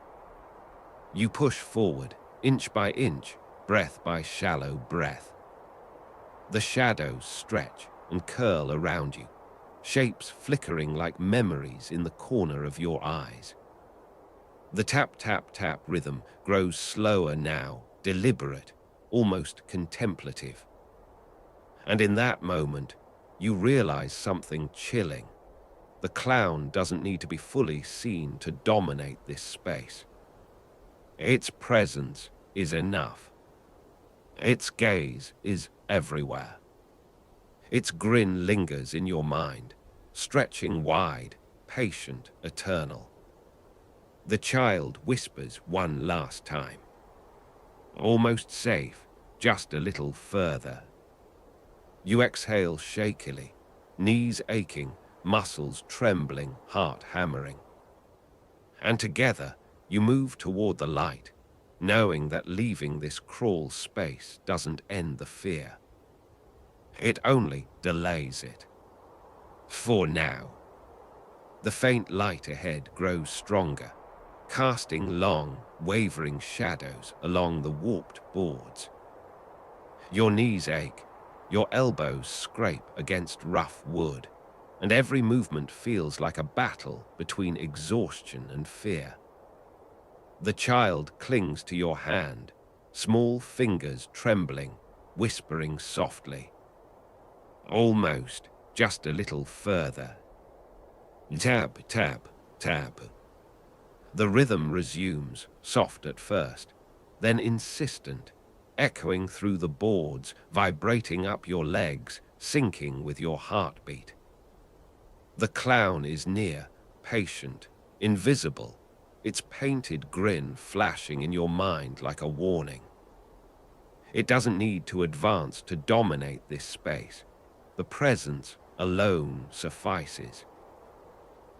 You push forward, inch by inch, breath by shallow breath. The shadows stretch and curl around you, shapes flickering like memories in the corner of your eyes. The tap-tap-tap rhythm grows slower now, deliberate, almost contemplative. And in that moment, you realize something chilling. The clown doesn't need to be fully seen to dominate this space. Its presence is enough. Its gaze is everywhere. Its grin lingers in your mind, stretching wide, patient, eternal. The child whispers one last time. Almost safe, just a little further. You exhale shakily, knees aching, muscles trembling, heart hammering. And together, you move toward the light, knowing that leaving this crawl space doesn't end the fear. It only delays it. For now. The faint light ahead grows stronger, casting long, wavering shadows along the warped boards. Your knees ache, your elbows scrape against rough wood, and every movement feels like a battle between exhaustion and fear. The child clings to your hand, small fingers trembling, whispering softly. Almost, just a little further. Tap, tap, tap. The rhythm resumes, soft at first, then insistent, echoing through the boards, vibrating up your legs, syncing with your heartbeat. The clown is near, patient, invisible, its painted grin flashing in your mind like a warning. It doesn't need to advance to dominate this space. The presence alone suffices.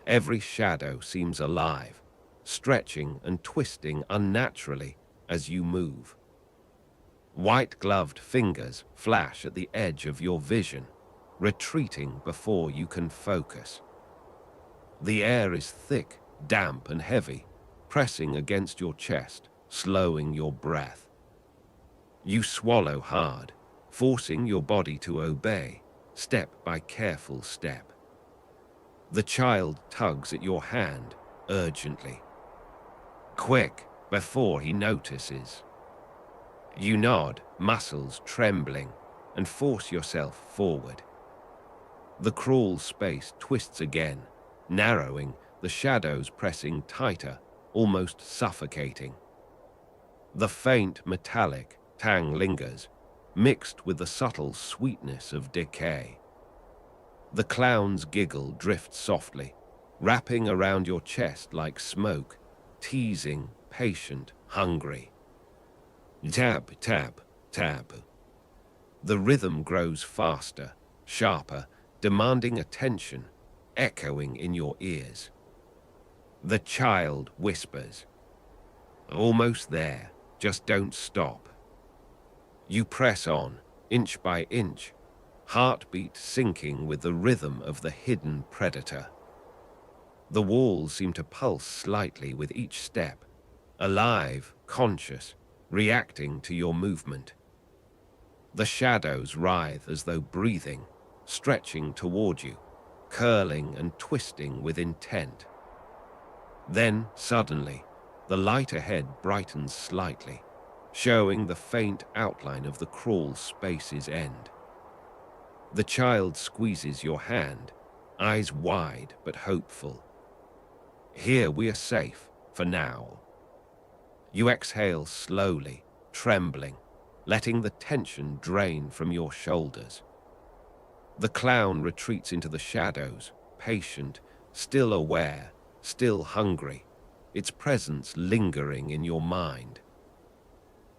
Every shadow seems alive, stretching and twisting unnaturally as you move. White-gloved fingers flash at the edge of your vision, retreating before you can focus. The air is thick, damp and heavy, pressing against your chest, slowing your breath. You swallow hard, forcing your body to obey, step by careful step. The child tugs at your hand urgently. Quick, before he notices. You nod, muscles trembling, and force yourself forward. The crawl space twists again, narrowing, the shadows pressing tighter, almost suffocating. The faint metallic tang lingers, mixed with the subtle sweetness of decay. The clown's giggle drifts softly, wrapping around your chest like smoke, teasing, patient, hungry. Tab, tab, tab. The rhythm grows faster, sharper, demanding attention, echoing in your ears. The child whispers, "Almost there, just don't stop." You press on, inch by inch, heartbeat syncing with the rhythm of the hidden predator. The walls seem to pulse slightly with each step, alive, conscious, reacting to your movement. The shadows writhe as though breathing, stretching toward you, curling and twisting with intent. Then, suddenly, the light ahead brightens slightly, showing the faint outline of the crawl space's end. The child squeezes your hand, eyes wide but hopeful. Here we are safe, for now. You exhale slowly, trembling, letting the tension drain from your shoulders. The clown retreats into the shadows, patient, still aware, still hungry, its presence lingering in your mind.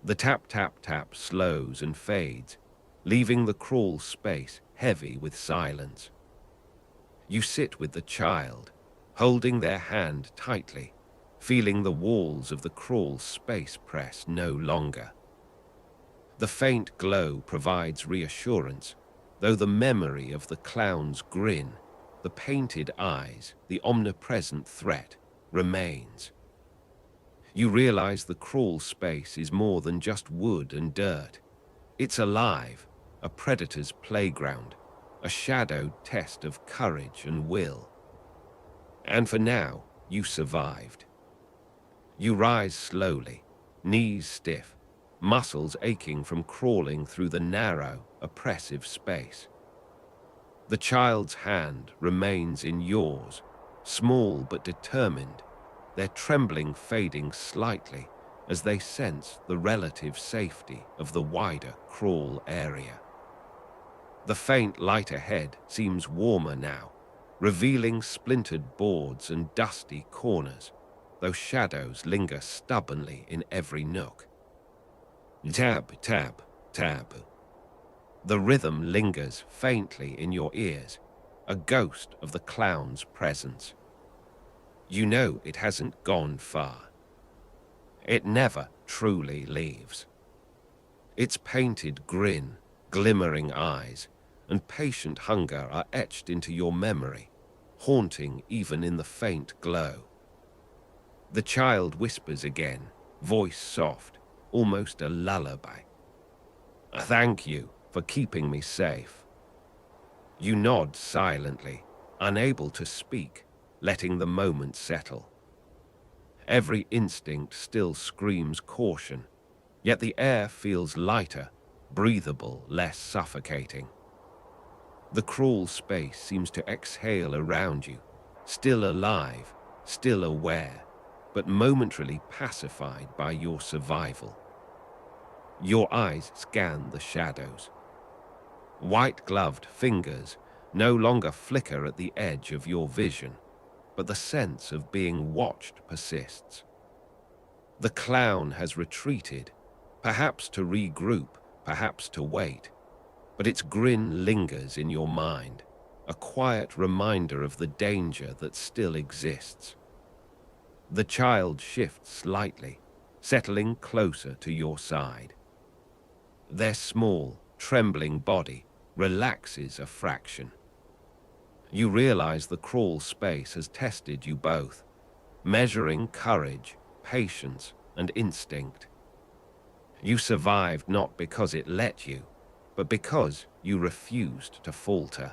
The tap-tap-tap slows and fades, leaving the crawl space heavy with silence. You sit with the child, holding their hand tightly, feeling the walls of the crawl space press no longer. The faint glow provides reassurance, though the memory of the clown's grin, the painted eyes, the omnipresent threat, remains. You realize the crawl space is more than just wood and dirt. It's alive, a predator's playground, a shadowed test of courage and will. And for now, you survived. You rise slowly, knees stiff, muscles aching from crawling through the narrow, oppressive space. The child's hand remains in yours, small but determined, their trembling fading slightly as they sense the relative safety of the wider crawl area. The faint light ahead seems warmer now, revealing splintered boards and dusty corners, though shadows linger stubbornly in every nook. Tab, tab, tab. The rhythm lingers faintly in your ears, a ghost of the clown's presence. You know it hasn't gone far. It never truly leaves. Its painted grin, glimmering eyes, and patient hunger are etched into your memory, haunting even in the faint glow. The child whispers again, voice soft, almost a lullaby. "Thank you for keeping me safe." You nod silently, unable to speak, letting the moment settle. Every instinct still screams caution, yet the air feels lighter, breathable, less suffocating. The crawl space seems to exhale around you, still alive, still aware, but momentarily pacified by your survival. Your eyes scan the shadows. White-gloved fingers no longer flicker at the edge of your vision, but the sense of being watched persists. The clown has retreated, perhaps to regroup, perhaps to wait, but its grin lingers in your mind, a quiet reminder of the danger that still exists. The child shifts slightly, settling closer to your side. Their small, trembling body relaxes a fraction. You realize the crawl space has tested you both, measuring courage, patience, and instinct. You survived not because it let you, but because you refused to falter.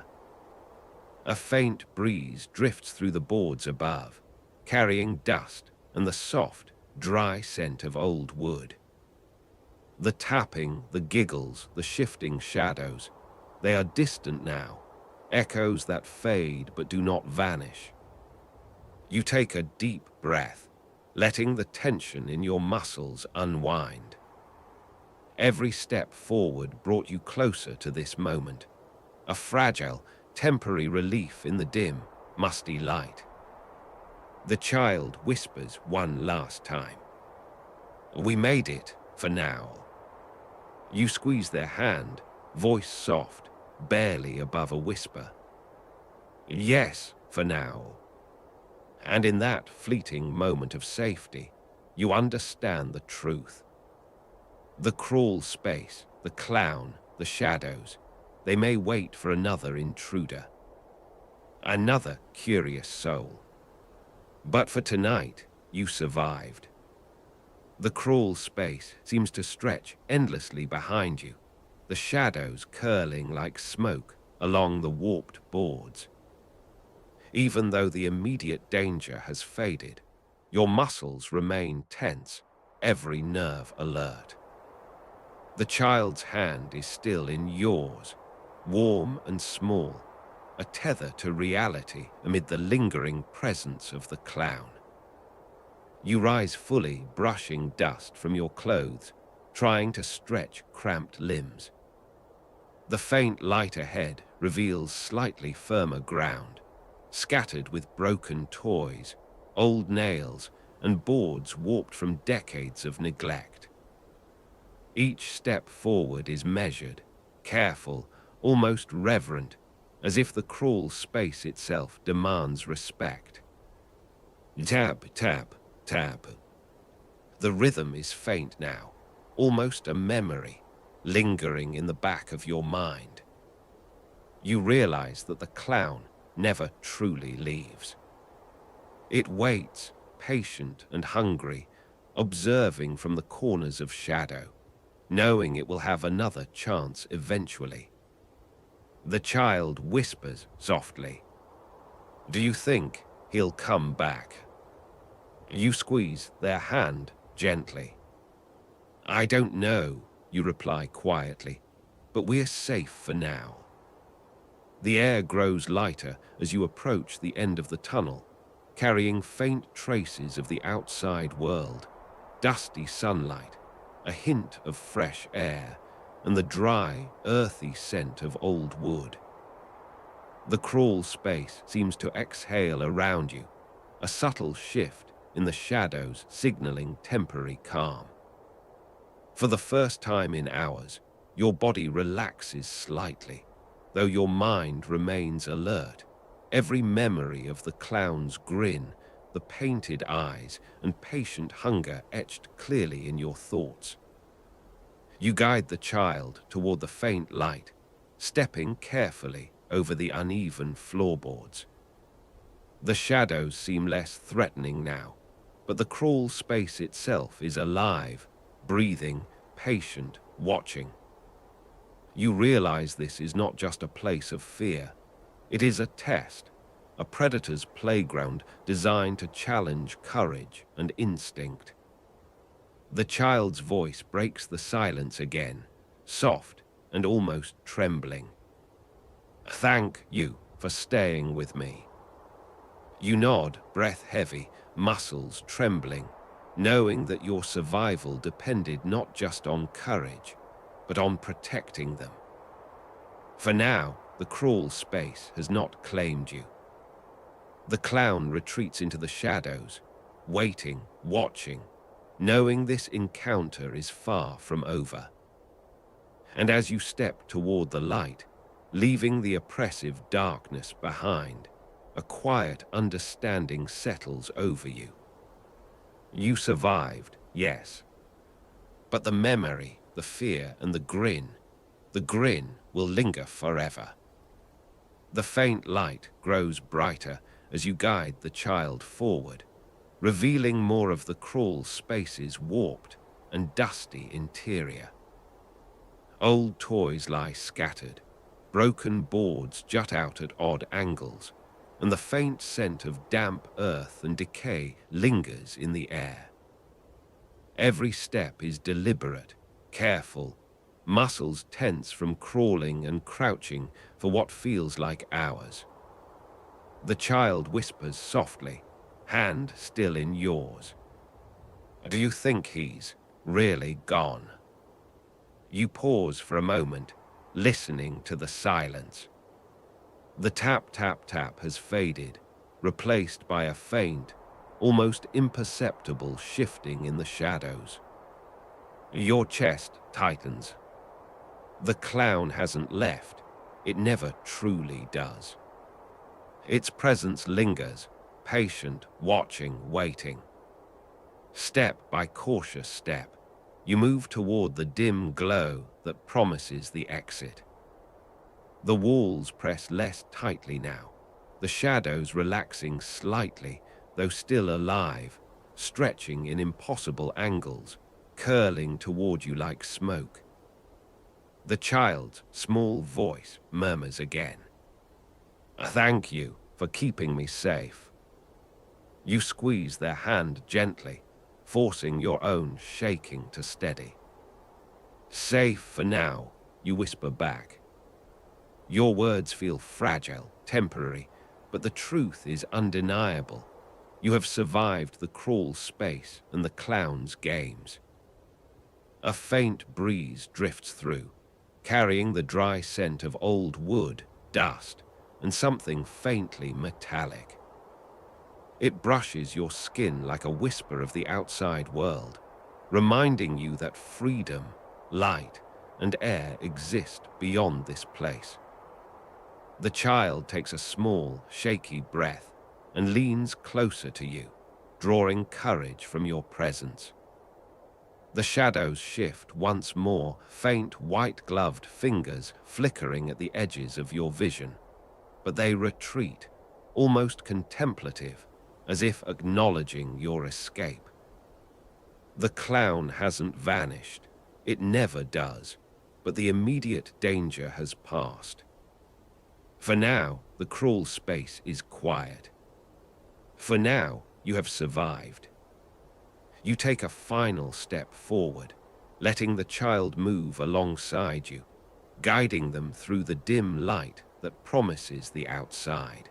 A faint breeze drifts through the boards above, carrying dust and the soft, dry scent of old wood. The tapping, the giggles, the shifting shadows, they are distant now, echoes that fade but do not vanish. You take a deep breath, letting the tension in your muscles unwind. Every step forward brought you closer to this moment, a fragile, temporary relief in the dim, musty light. The child whispers one last time. "We made it, for now." You squeeze their hand, voice soft, barely above a whisper. "Yes, for now." And in that fleeting moment of safety, you understand the truth. The crawl space, the clown, the shadows, they may wait for another intruder, another curious soul. But for tonight, you survived. The crawl space seems to stretch endlessly behind you, the shadows curling like smoke along the warped boards. Even though the immediate danger has faded, your muscles remain tense, every nerve alert. The child's hand is still in yours, warm and small, a tether to reality amid the lingering presence of the clown. You rise fully, brushing dust from your clothes, trying to stretch cramped limbs. The faint light ahead reveals slightly firmer ground, scattered with broken toys, old nails, and boards warped from decades of neglect. Each step forward is measured, careful, almost reverent, as if the crawl space itself demands respect. Tap, tap, tap. The rhythm is faint now, almost a memory, lingering in the back of your mind. You realize that the clown never truly leaves. It waits, patient and hungry, observing from the corners of shadow, knowing it will have another chance eventually. The child whispers softly, "Do you think he'll come back?" You squeeze their hand gently. "I don't know," you reply quietly, "but we're safe for now." The air grows lighter as you approach the end of the tunnel, carrying faint traces of the outside world, dusty sunlight, a hint of fresh air, and the dry, earthy scent of old wood. The crawl space seems to exhale around you, a subtle shift in the shadows signaling temporary calm. For the first time in hours, your body relaxes slightly, though your mind remains alert. Every memory of the clown's grin, the painted eyes, and patient hunger etched clearly in your thoughts. You guide the child toward the faint light, stepping carefully over the uneven floorboards. The shadows seem less threatening now, but the crawl space itself is alive, breathing, patient, watching. You realize this is not just a place of fear. It is a test, a predator's playground designed to challenge courage and instinct. The child's voice breaks the silence again, soft and almost trembling. "Thank you for staying with me." You nod, breath heavy, muscles trembling, knowing that your survival depended not just on courage, but on protecting them. For now, the crawl space has not claimed you. The clown retreats into the shadows, waiting, watching, knowing this encounter is far from over. And as you step toward the light, leaving the oppressive darkness behind, a quiet understanding settles over you. You survived, yes. But the memory, the fear, and the grin will linger forever. The faint light grows brighter as you guide the child forward, revealing more of the crawl space's warped and dusty interior. Old toys lie scattered, Broken boards jut out at odd angles, and the faint scent of damp earth and decay lingers in the air. Every step is deliberate, careful, muscles tense from crawling and crouching for what feels like hours. The child whispers softly, hand still in yours. Do you think he's really gone? You pause for a moment, listening to the silence. The tap, tap, tap has faded, replaced by a faint, almost imperceptible shifting in the shadows. Your chest tightens. The clown hasn't left. It never truly does. Its presence lingers, patient, watching, waiting. Step by cautious step, you move toward the dim glow that promises the exit. The walls press less tightly now, the shadows relaxing slightly, though still alive, stretching in impossible angles, curling toward you like smoke. The child's small voice murmurs again. Thank you for keeping me safe. You squeeze their hand gently, forcing your own shaking to steady. Safe for now, you whisper back. Your words feel fragile, temporary, but the truth is undeniable. You have survived the crawl space and the clown's games. A faint breeze drifts through, carrying the dry scent of old wood, dust, and something faintly metallic. It brushes your skin like a whisper of the outside world, reminding you that freedom, light, and air exist beyond this place. The child takes a small, shaky breath and leans closer to you, drawing courage from your presence. The shadows shift once more, faint white-gloved fingers flickering at the edges of your vision, but they retreat, almost contemplative, as if acknowledging your escape. The clown hasn't vanished. It never does, but the immediate danger has passed. For now, the crawl space is quiet. For now, you have survived. You take a final step forward, letting the child move alongside you, guiding them through the dim light that promises the outside.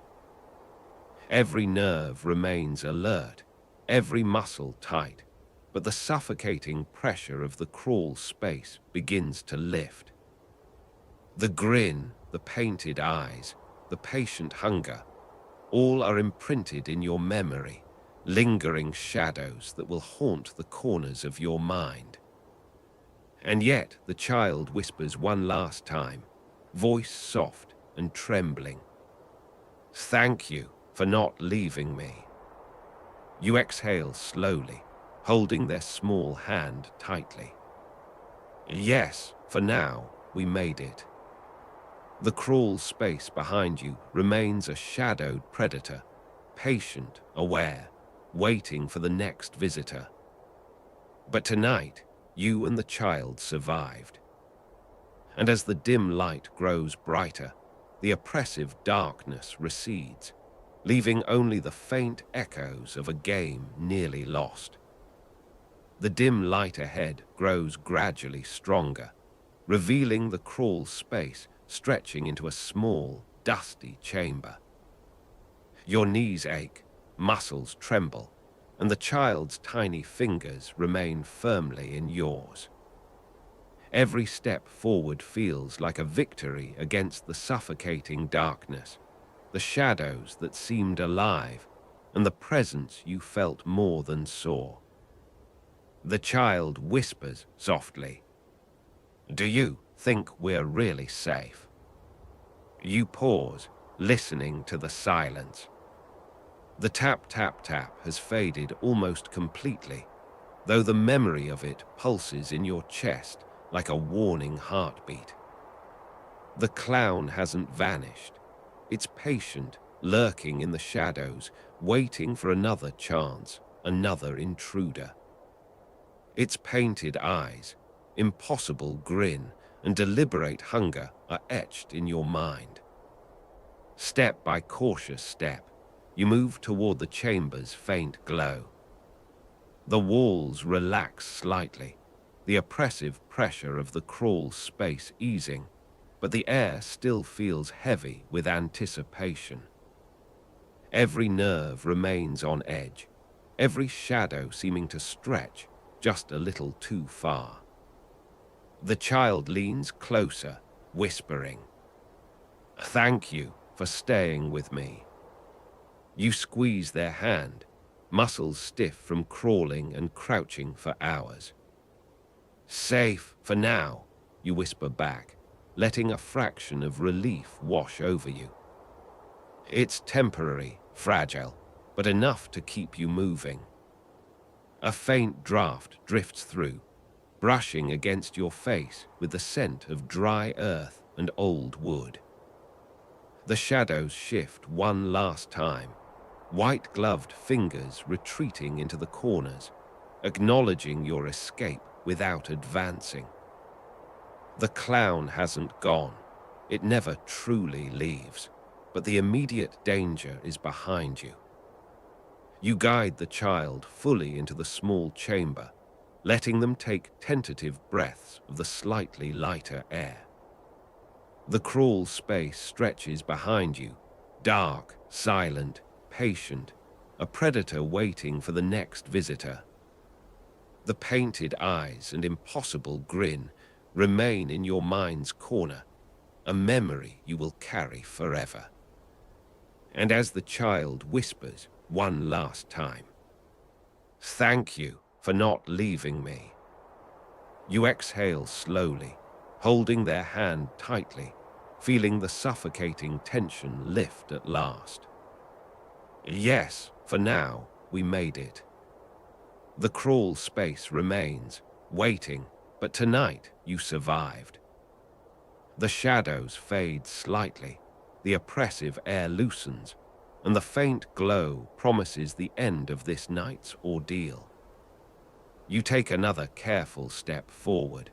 Every nerve remains alert, every muscle tight, but the suffocating pressure of the crawl space begins to lift. The grin, the painted eyes, the patient hunger, all are imprinted in your memory, lingering shadows that will haunt the corners of your mind. And yet the child whispers one last time, voice soft and trembling. Thank you for not leaving me. You exhale slowly, holding their small hand tightly. Yes, for now, we made it. The crawl space behind you remains a shadowed predator, patient, aware, waiting for the next visitor. But tonight, you and the child survived. And as the dim light grows brighter, the oppressive darkness recedes, leaving only the faint echoes of a game nearly lost. The dim light ahead grows gradually stronger, revealing the crawl space stretching into a small, dusty chamber. Your knees ache, muscles tremble, and the child's tiny fingers remain firmly in yours. Every step forward feels like a victory against the suffocating darkness, the shadows that seemed alive, and the presence you felt more than saw. The child whispers softly, "Do you think we're really safe?" You pause, listening to the silence. The tap, tap, tap has faded almost completely, though the memory of it pulses in your chest like a warning heartbeat. The clown hasn't vanished. It's patient, lurking in the shadows, waiting for another chance, another intruder. Its painted eyes, impossible grin, and deliberate hunger are etched in your mind. Step by cautious step, you move toward the chamber's faint glow. The walls relax slightly, the oppressive pressure of the crawl space easing, but the air still feels heavy with anticipation. Every nerve remains on edge, every shadow seeming to stretch just a little too far. The child leans closer, whispering, "Thank you for staying with me." You squeeze their hand, muscles stiff from crawling and crouching for hours. "Safe for now," you whisper back, letting a fraction of relief wash over you. It's temporary, fragile, but enough to keep you moving. A faint draft drifts through, brushing against your face with the scent of dry earth and old wood. The shadows shift one last time, white-gloved fingers retreating into the corners, acknowledging your escape without advancing. The clown hasn't gone. It never truly leaves, but the immediate danger is behind you. You guide the child fully into the small chamber, letting them take tentative breaths of the slightly lighter air. The crawl space stretches behind you, dark, silent, patient, a predator waiting for the next visitor. The painted eyes and impossible grin remain in your mind's corner, a memory you will carry forever. And as the child whispers one last time, "Thank you for not leaving me," you exhale slowly, holding their hand tightly, feeling the suffocating tension lift at last. Yes, for now, we made it. The crawl space remains, waiting, but tonight you survived. The shadows fade slightly, the oppressive air loosens, and the faint glow promises the end of this night's ordeal. You take another careful step forward,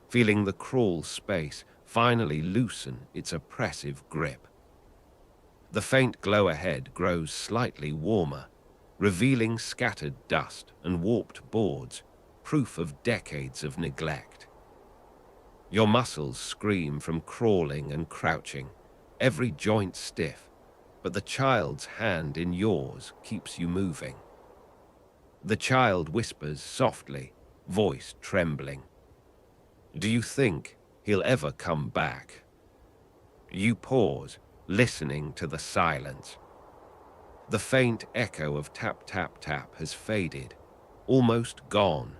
feeling the crawl space finally loosen its oppressive grip. The faint glow ahead grows slightly warmer, revealing scattered dust and warped boards, proof of decades of neglect. Your muscles scream from crawling and crouching, every joint stiff, but the child's hand in yours keeps you moving. The child whispers softly, voice trembling, "Do you think he'll ever come back?" You pause, listening to the silence. The faint echo of tap, tap, tap has faded, almost gone,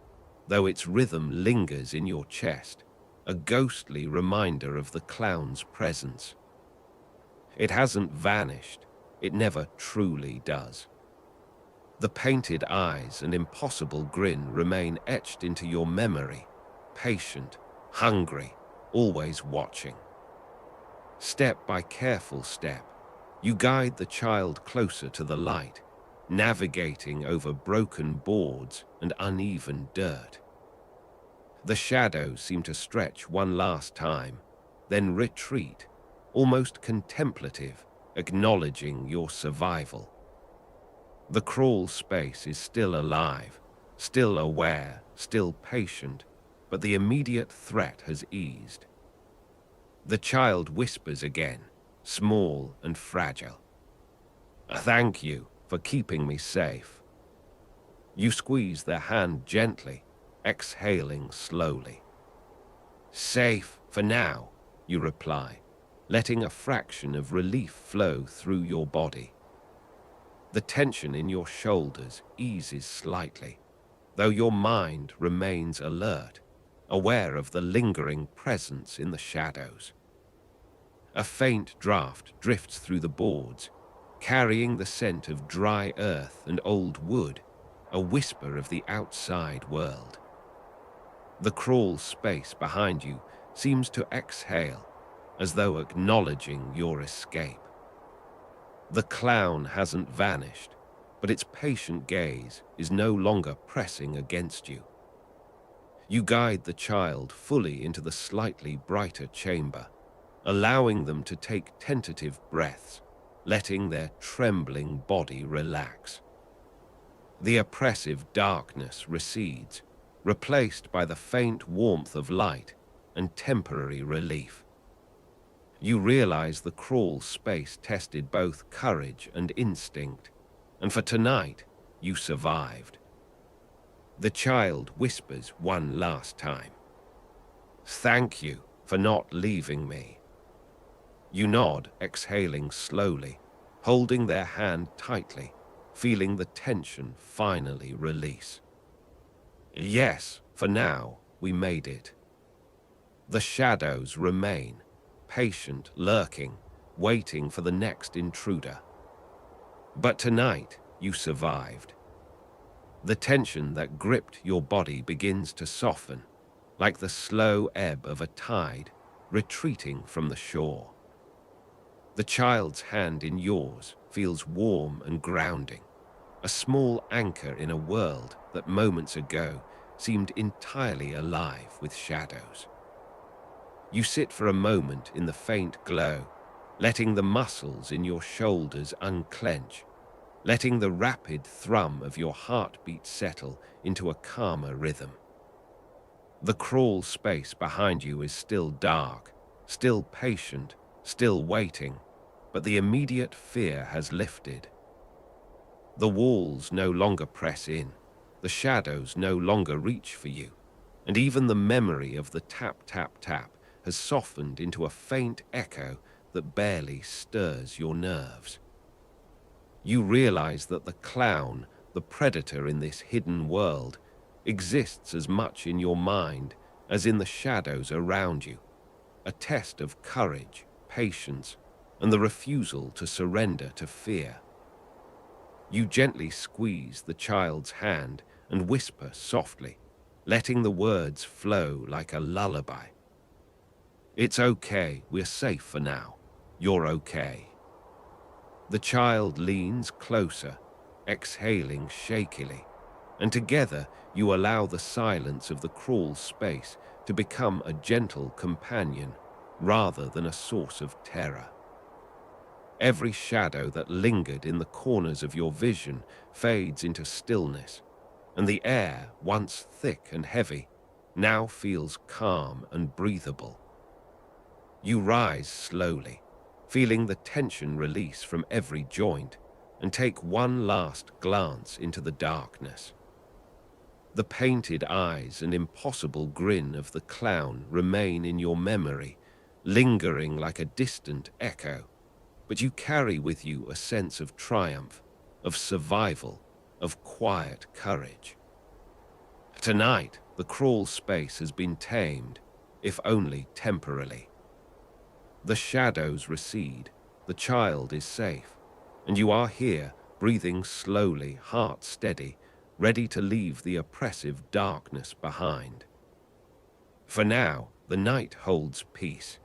though its rhythm lingers in your chest, a ghostly reminder of the clown's presence. It hasn't vanished, it never truly does. The painted eyes and impossible grin remain etched into your memory, patient, hungry, always watching. Step by careful step, you guide the child closer to the light, navigating over broken boards and uneven dirt. The shadows seem to stretch one last time, then retreat, almost contemplative, acknowledging your survival. The crawl space is still alive, still aware, still patient, but the immediate threat has eased. The child whispers again, small and fragile, "Thank you for keeping me safe." You squeeze their hand gently, exhaling slowly. "Safe for now," you reply, letting a fraction of relief flow through your body. The tension in your shoulders eases slightly, though your mind remains alert, aware of the lingering presence in the shadows. A faint draft drifts through the boards, carrying the scent of dry earth and old wood, a whisper of the outside world. The crawl space behind you seems to exhale, as though acknowledging your escape. The clown hasn't vanished, but its patient gaze is no longer pressing against you. You guide the child fully into the slightly brighter chamber, allowing them to take tentative breaths, letting their trembling body relax. The oppressive darkness recedes, replaced by the faint warmth of light and temporary relief. You realize the crawl space tested both courage and instinct, and for tonight, you survived. The child whispers one last time, "Thank you for not leaving me." You nod, exhaling slowly, holding their hand tightly, feeling the tension finally release. Yes, for now, we made it. The shadows remain, patient, lurking, waiting for the next intruder. But tonight, you survived. The tension that gripped your body begins to soften, like the slow ebb of a tide retreating from the shore. The child's hand in yours feels warm and grounding, a small anchor in a world that moments ago seemed entirely alive with shadows. You sit for a moment in the faint glow, letting the muscles in your shoulders unclench, letting the rapid thrum of your heartbeat settle into a calmer rhythm. The crawl space behind you is still dark, still patient, still waiting, but the immediate fear has lifted. The walls no longer press in, the shadows no longer reach for you, and even the memory of the tap, tap, tap has softened into a faint echo that barely stirs your nerves. You realize that the clown, the predator in this hidden world, exists as much in your mind as in the shadows around you, a test of courage, patience, and the refusal to surrender to fear. You gently squeeze the child's hand and whisper softly, letting the words flow like a lullaby. "It's okay, we're safe for now. You're okay." The child leans closer, exhaling shakily, and together you allow the silence of the crawl space to become a gentle companion rather than a source of terror. Every shadow that lingered in the corners of your vision fades into stillness, and the air, once thick and heavy, now feels calm and breathable. You rise slowly, feeling the tension release from every joint, and take one last glance into the darkness. The painted eyes and impossible grin of the clown remain in your memory, lingering like a distant echo, but you carry with you a sense of triumph, of survival, of quiet courage. Tonight, the crawl space has been tamed, if only temporarily. The shadows recede, the child is safe, and you are here, breathing slowly, heart steady, ready to leave the oppressive darkness behind. For now, the night holds peace,